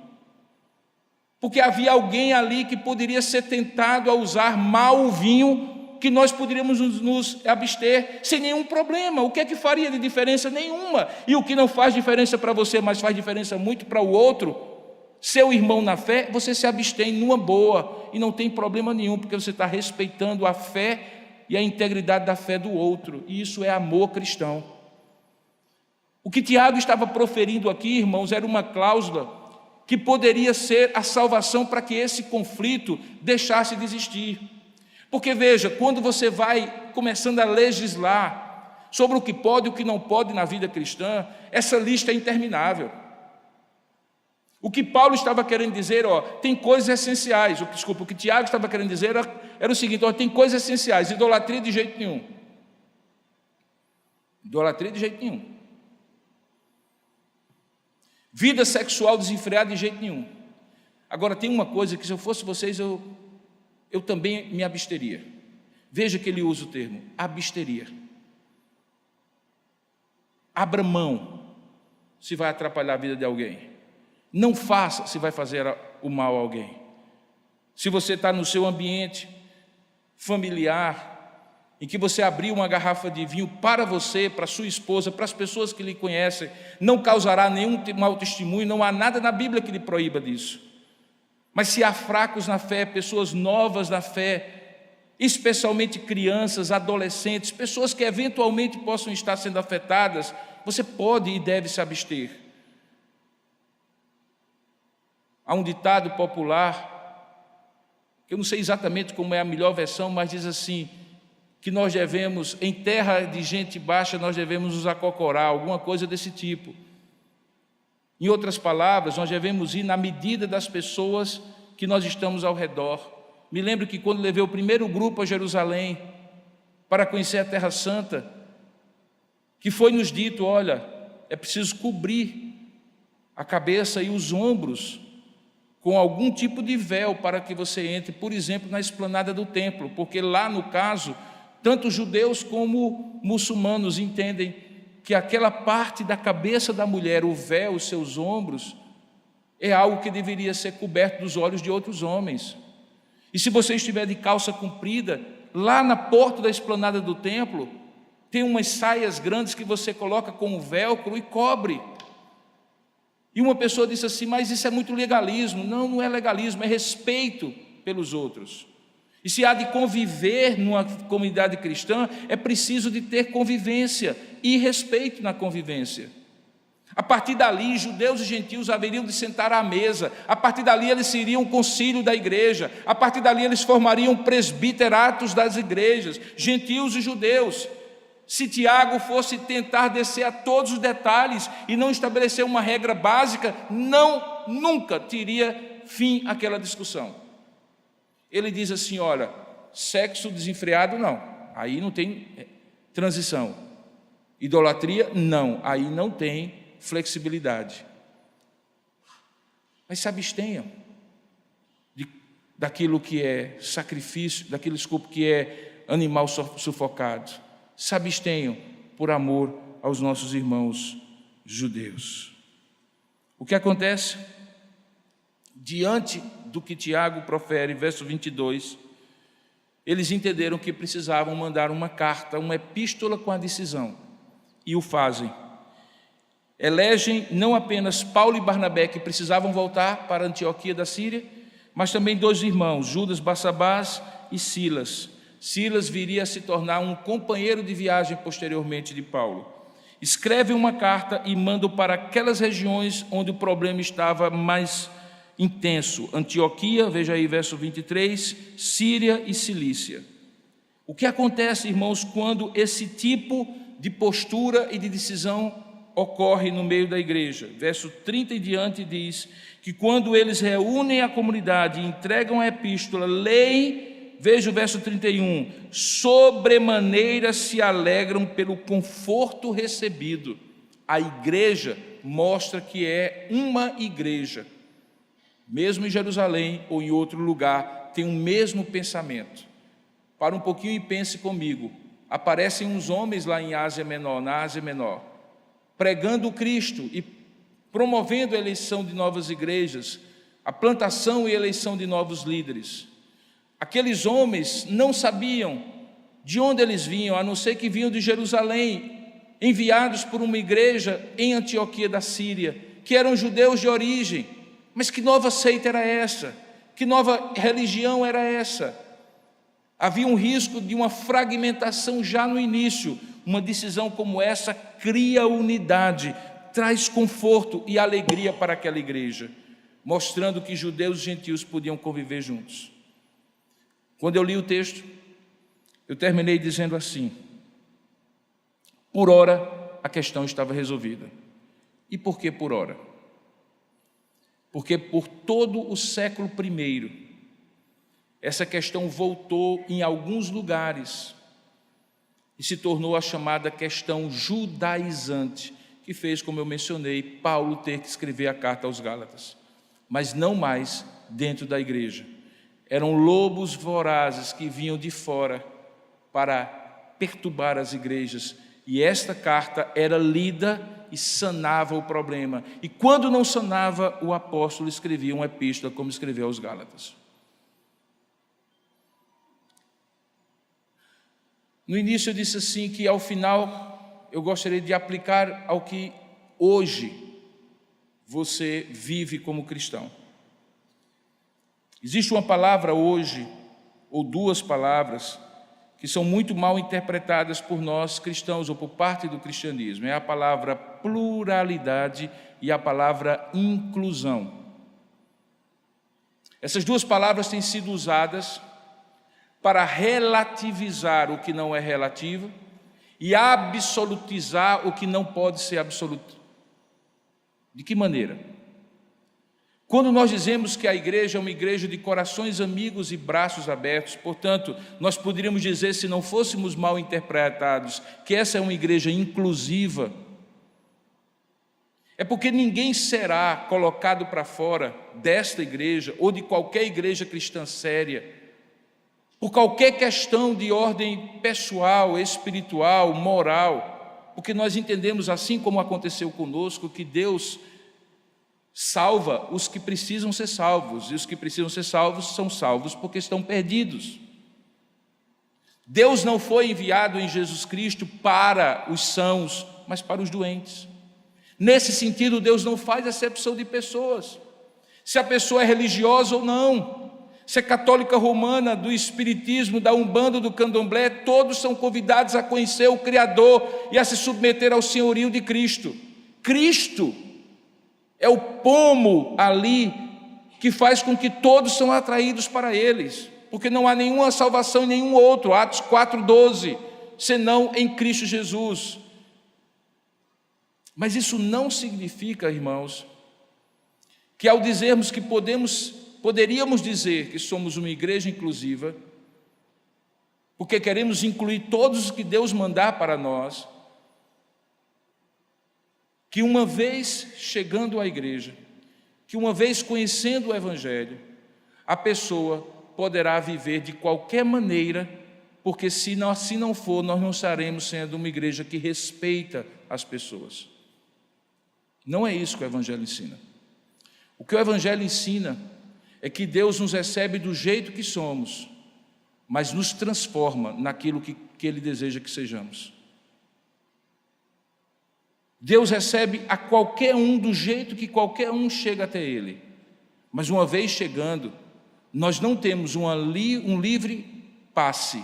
porque havia alguém ali que poderia ser tentado a usar mal o vinho, que nós poderíamos nos abster sem nenhum problema. O que é que faria de diferença? Nenhuma. E o que não faz diferença para você, mas faz diferença muito para o outro, seu irmão na fé, você se abstém numa boa, e não tem problema nenhum, porque você está respeitando a fé e a integridade da fé do outro, e isso é amor cristão. O que Tiago estava proferindo aqui, irmãos, era uma cláusula que poderia ser a salvação para que esse conflito deixasse de existir. Porque veja, quando você vai começando a legislar sobre o que pode e o que não pode na vida cristã, essa lista é interminável. O que Paulo estava querendo dizer, tem coisas essenciais. O que Tiago estava querendo dizer era o seguinte: tem coisas essenciais, idolatria de jeito nenhum. Idolatria de jeito nenhum. Vida sexual desenfreada de jeito nenhum. Agora tem uma coisa que, se eu fosse vocês, eu também me absteria. Veja que ele usa o termo absteria. Abra mão se vai atrapalhar a vida de alguém. Não faça se vai fazer o mal a alguém. Se você está no seu ambiente familiar, em que você abriu uma garrafa de vinho para você, para sua esposa, para as pessoas que lhe conhecem, não causará nenhum mau testemunho, não há nada na Bíblia que lhe proíba disso. Mas se há fracos na fé, pessoas novas na fé, especialmente crianças, adolescentes, pessoas que eventualmente possam estar sendo afetadas, você pode e deve se abster. Há um ditado popular, que eu não sei exatamente como é a melhor versão, mas diz assim, que nós devemos, em terra de gente baixa, nós devemos nos acocorar, alguma coisa desse tipo. Em outras palavras, nós devemos ir na medida das pessoas que nós estamos ao redor. Me lembro que quando levei o primeiro grupo a Jerusalém, para conhecer a Terra Santa, que foi nos dito, olha, é preciso cobrir a cabeça e os ombros com algum tipo de véu para que você entre, por exemplo, na esplanada do templo, porque lá, no caso, tanto judeus como muçulmanos entendem que aquela parte da cabeça da mulher, o véu, os seus ombros, é algo que deveria ser coberto dos olhos de outros homens. E se você estiver de calça comprida, lá na porta da esplanada do templo, tem umas saias grandes que você coloca com o velcro e cobre. E uma pessoa disse assim: mas isso é muito legalismo. Não, não é legalismo, é respeito pelos outros. E se há de conviver numa comunidade cristã, é preciso de ter convivência e respeito na convivência. A partir dali, judeus e gentios haveriam de sentar à mesa. A partir dali, eles seriam um concílio da igreja. A partir dali, eles formariam presbiteratos das igrejas, gentios e judeus. Se Tiago fosse tentar descer a todos os detalhes e não estabelecer uma regra básica, nunca teria fim aquela discussão. Ele diz assim: olha, sexo desenfreado não, aí não tem transição. Idolatria, não, aí não tem flexibilidade. Mas se abstenham daquilo que é sacrifício, daquilo, que é animal sufocado. Se abstenham por amor aos nossos irmãos judeus. O que acontece? Diante do que Tiago profere, verso 22, eles entenderam que precisavam mandar uma carta, uma epístola com a decisão, e o fazem. Elegem não apenas Paulo e Barnabé, que precisavam voltar para Antioquia da Síria, mas também 2 irmãos, Judas Barsabás e Silas. Silas viria a se tornar um companheiro de viagem posteriormente de Paulo. Escrevem uma carta e mandam para aquelas regiões onde o problema estava mais intenso: Antioquia, veja aí verso 23, Síria e Cilícia. O que acontece, irmãos, quando esse tipo de postura e de decisão ocorre no meio da igreja? Verso 30 e diante diz que quando eles reúnem a comunidade e entregam a epístola, leem. Veja o verso 31, sobremaneira se alegram pelo conforto recebido. A igreja mostra que é uma igreja, mesmo em Jerusalém ou em outro lugar, tem o mesmo pensamento. Para um pouquinho e pense comigo. Aparecem uns homens lá na Ásia Menor, pregando o Cristo e promovendo a eleição de novas igrejas, a plantação e eleição de novos líderes. Aqueles homens não sabiam de onde eles vinham, a não ser que vinham de Jerusalém, enviados por uma igreja em Antioquia da Síria, que eram judeus de origem. Mas que nova seita era essa? Que nova religião era essa? Havia um risco de uma fragmentação já no início. Uma decisão como essa cria unidade, traz conforto e alegria para aquela igreja, mostrando que judeus e gentios podiam conviver juntos. Quando eu li o texto, eu terminei dizendo assim: por ora a questão estava resolvida. E por que por ora? Porque por todo o século I, essa questão voltou em alguns lugares e se tornou a chamada questão judaizante, que fez, como eu mencionei, Paulo ter que escrever a carta aos Gálatas, mas não mais dentro da igreja. Eram lobos vorazes que vinham de fora para perturbar as igrejas, e esta carta era lida e sanava o problema. E quando não sanava, o apóstolo escrevia uma epístola, como escreveu aos Gálatas. No início eu disse assim que ao final eu gostaria de aplicar ao que hoje você vive como cristão. Existe uma palavra hoje, ou 2 palavras, que são muito mal interpretadas por nós cristãos, ou por parte do cristianismo. É a palavra pluralidade e a palavra inclusão. Essas 2 palavras têm sido usadas para relativizar o que não é relativo e absolutizar o que não pode ser absoluto. De que maneira? Quando nós dizemos que a igreja é uma igreja de corações amigos e braços abertos, portanto, nós poderíamos dizer, se não fôssemos mal interpretados, que essa é uma igreja inclusiva, é porque ninguém será colocado para fora desta igreja ou de qualquer igreja cristã séria, por qualquer questão de ordem pessoal, espiritual, moral, porque nós entendemos, assim como aconteceu conosco, que Deus salva os que precisam ser salvos, e os que precisam ser salvos são salvos porque estão perdidos. Deus não foi enviado em Jesus Cristo para os sãos, mas para os doentes. Nesse sentido, Deus não faz acepção de pessoas, se a pessoa é religiosa ou não, se é católica romana, do espiritismo, da umbanda, do candomblé, todos são convidados a conhecer o Criador e a se submeter ao senhorio de Cristo. Cristo é o pomo ali que faz com que todos são atraídos para eles, porque não há nenhuma salvação em nenhum outro, Atos 4:12, senão em Cristo Jesus. Mas isso não significa, irmãos, que ao dizermos que poderíamos dizer que somos uma igreja inclusiva, porque queremos incluir todos os que Deus mandar para nós, que uma vez chegando à igreja, que uma vez conhecendo o Evangelho, a pessoa poderá viver de qualquer maneira, porque se não for, nós não estaremos sendo uma igreja que respeita as pessoas. Não é isso que o Evangelho ensina. O que o Evangelho ensina é que Deus nos recebe do jeito que somos, mas nos transforma naquilo que Ele deseja que sejamos. Deus recebe a qualquer um do jeito que qualquer um chega até Ele, mas uma vez chegando, nós não temos um livre passe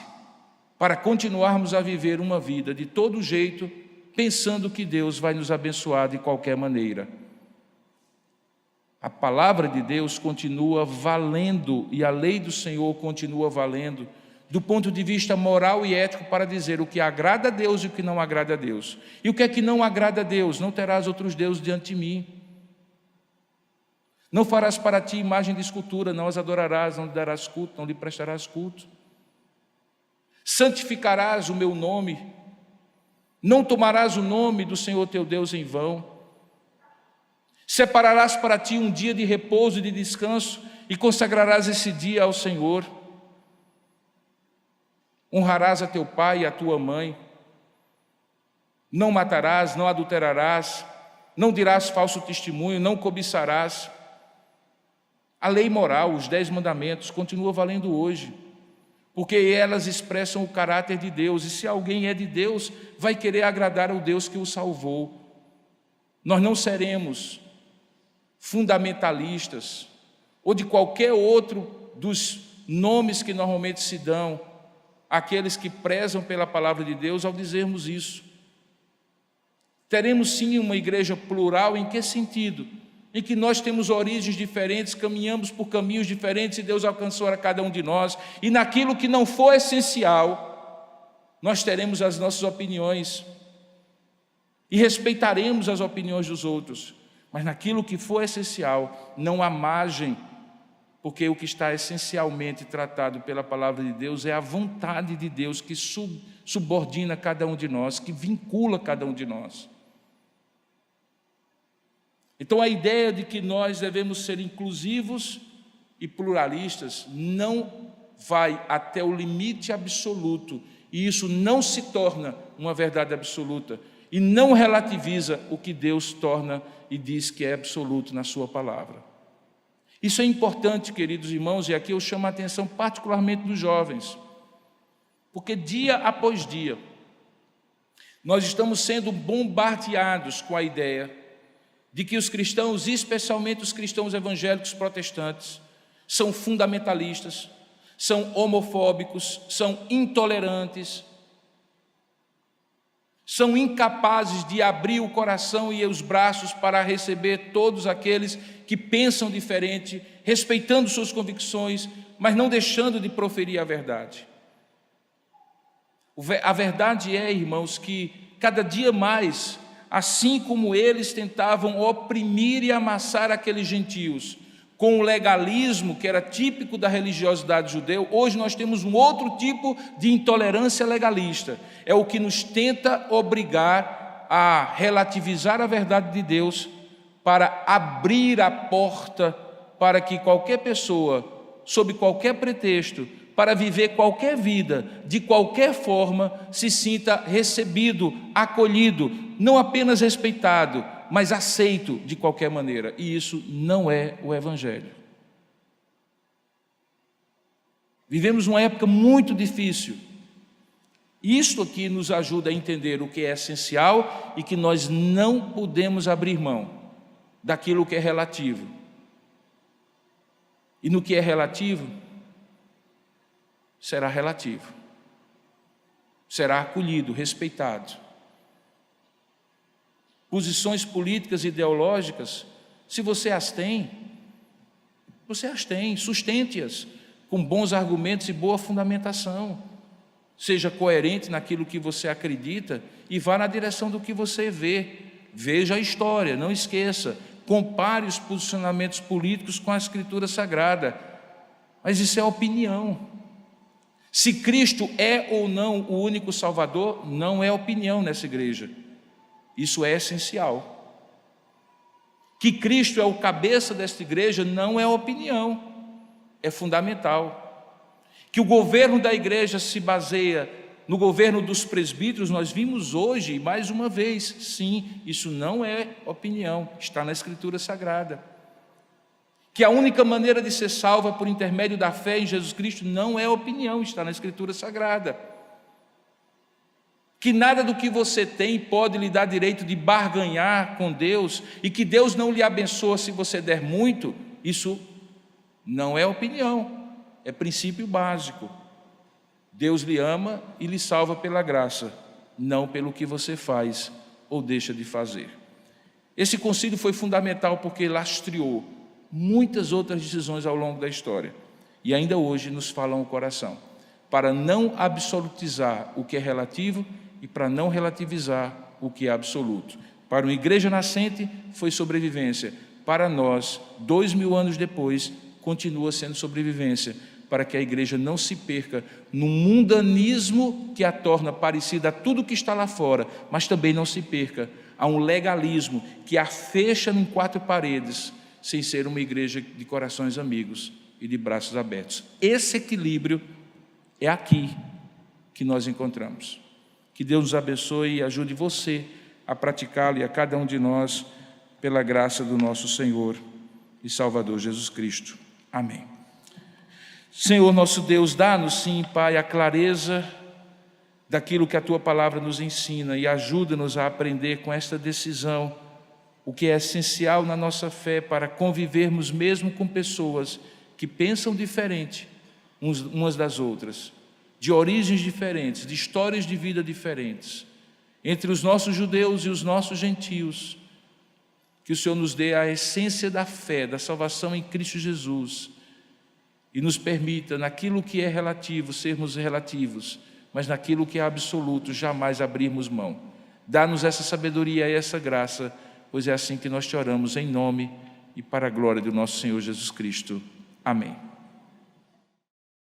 para continuarmos a viver uma vida de todo jeito, pensando que Deus vai nos abençoar de qualquer maneira. A palavra de Deus continua valendo e a lei do Senhor continua valendo do ponto de vista moral e ético para dizer o que agrada a Deus e o que não agrada a Deus. E o que é que não agrada a Deus? Não terás outros deuses diante de mim. Não farás para ti imagem de escultura, não as adorarás, não lhe darás culto, não lhe prestarás culto. Santificarás o meu nome, não tomarás o nome do Senhor teu Deus em vão. Separarás para ti um dia de repouso e de descanso e consagrarás esse dia ao Senhor. Honrarás a teu pai e a tua mãe. Não matarás, não adulterarás, não dirás falso testemunho, não cobiçarás. A lei moral, os 10 mandamentos, continua valendo hoje, porque elas expressam o caráter de Deus, e se alguém é de Deus, vai querer agradar ao Deus que o salvou. Nós não seremos fundamentalistas, ou de qualquer outro dos nomes que normalmente se dão àqueles que prezam pela palavra de Deus ao dizermos isso. Teremos sim uma igreja plural, em que sentido? Em que nós temos origens diferentes, caminhamos por caminhos diferentes e Deus alcançou a cada um de nós, e naquilo que não for essencial, nós teremos as nossas opiniões e respeitaremos as opiniões dos outros, mas naquilo que for essencial, não há margem, porque o que está essencialmente tratado pela palavra de Deus é a vontade de Deus que subordina cada um de nós, que vincula cada um de nós. Então a ideia de que nós devemos ser inclusivos e pluralistas não vai até o limite absoluto, e isso não se torna uma verdade absoluta, e não relativiza o que Deus torna e diz que é absoluto na sua palavra. Isso é importante, queridos irmãos, e aqui eu chamo a atenção particularmente dos jovens, porque dia após dia nós estamos sendo bombardeados com a ideia de que os cristãos, especialmente os cristãos evangélicos protestantes, são fundamentalistas, são homofóbicos, são intolerantes, são incapazes de abrir o coração e os braços para receber todos aqueles que pensam diferente, respeitando suas convicções, mas não deixando de proferir a verdade. A verdade é, irmãos, que cada dia mais, assim como eles tentavam oprimir e amassar aqueles gentios com o legalismo que era típico da religiosidade judeu, hoje nós temos um outro tipo de intolerância legalista. É o que nos tenta obrigar a relativizar a verdade de Deus para abrir a porta para que qualquer pessoa, sob qualquer pretexto, para viver qualquer vida, de qualquer forma, se sinta recebido, acolhido, não apenas respeitado, mas aceito de qualquer maneira. E isso não é o Evangelho. Vivemos uma época muito difícil, Isto aqui nos ajuda a entender o que é essencial e que nós não podemos abrir mão daquilo que é relativo. E no que é relativo, será relativo. Será acolhido, respeitado. Posições políticas e ideológicas, se você as tem, sustente-as com bons argumentos e boa fundamentação. Seja coerente naquilo que você acredita e vá na direção do que você vê. Veja a história, não esqueça. Compare os posicionamentos políticos com a Escritura Sagrada. Mas isso é opinião. Se Cristo é ou não o único Salvador, não é opinião nessa igreja. Isso é essencial. Que Cristo é o cabeça desta igreja não é opinião, é fundamental. Que o governo da igreja se baseia no governo dos presbíteros, nós vimos hoje, mais uma vez, sim, isso não é opinião, está na Escritura Sagrada. Que a única maneira de ser salva por intermédio da fé em Jesus Cristo não é opinião, está na Escritura Sagrada. Que nada do que você tem pode lhe dar direito de barganhar com Deus, e que Deus não lhe abençoa se você der muito, isso não é opinião. É princípio básico. Deus lhe ama e lhe salva pela graça, não pelo que você faz ou deixa de fazer. Esse concílio foi fundamental porque lastreou muitas outras decisões ao longo da história e ainda hoje nos falam o coração, para não absolutizar o que é relativo e para não relativizar o que é absoluto. Para uma igreja nascente foi sobrevivência, para nós, 2000 anos depois, continua sendo sobrevivência, para que a igreja não se perca no mundanismo que a torna parecida a tudo que está lá fora, mas também não se perca a um legalismo que a fecha em 4 paredes, sem ser uma igreja de corações amigos e de braços abertos. Esse equilíbrio é aqui que nós encontramos. Que Deus nos abençoe e ajude você a praticá-lo e a cada um de nós, pela graça do nosso Senhor e Salvador Jesus Cristo. Amém. Senhor nosso Deus, dá-nos sim, Pai, a clareza daquilo que a Tua palavra nos ensina e ajuda-nos a aprender com esta decisão o que é essencial na nossa fé para convivermos mesmo com pessoas que pensam diferente umas das outras, de origens diferentes, de histórias de vida diferentes, entre os nossos judeus e os nossos gentios. Que o Senhor nos dê a essência da fé, da salvação em Cristo Jesus, e nos permita, naquilo que é relativo, sermos relativos, mas naquilo que é absoluto, jamais abrirmos mão. Dá-nos essa sabedoria e essa graça, pois é assim que nós te oramos, em nome e para a glória do nosso Senhor Jesus Cristo. Amém.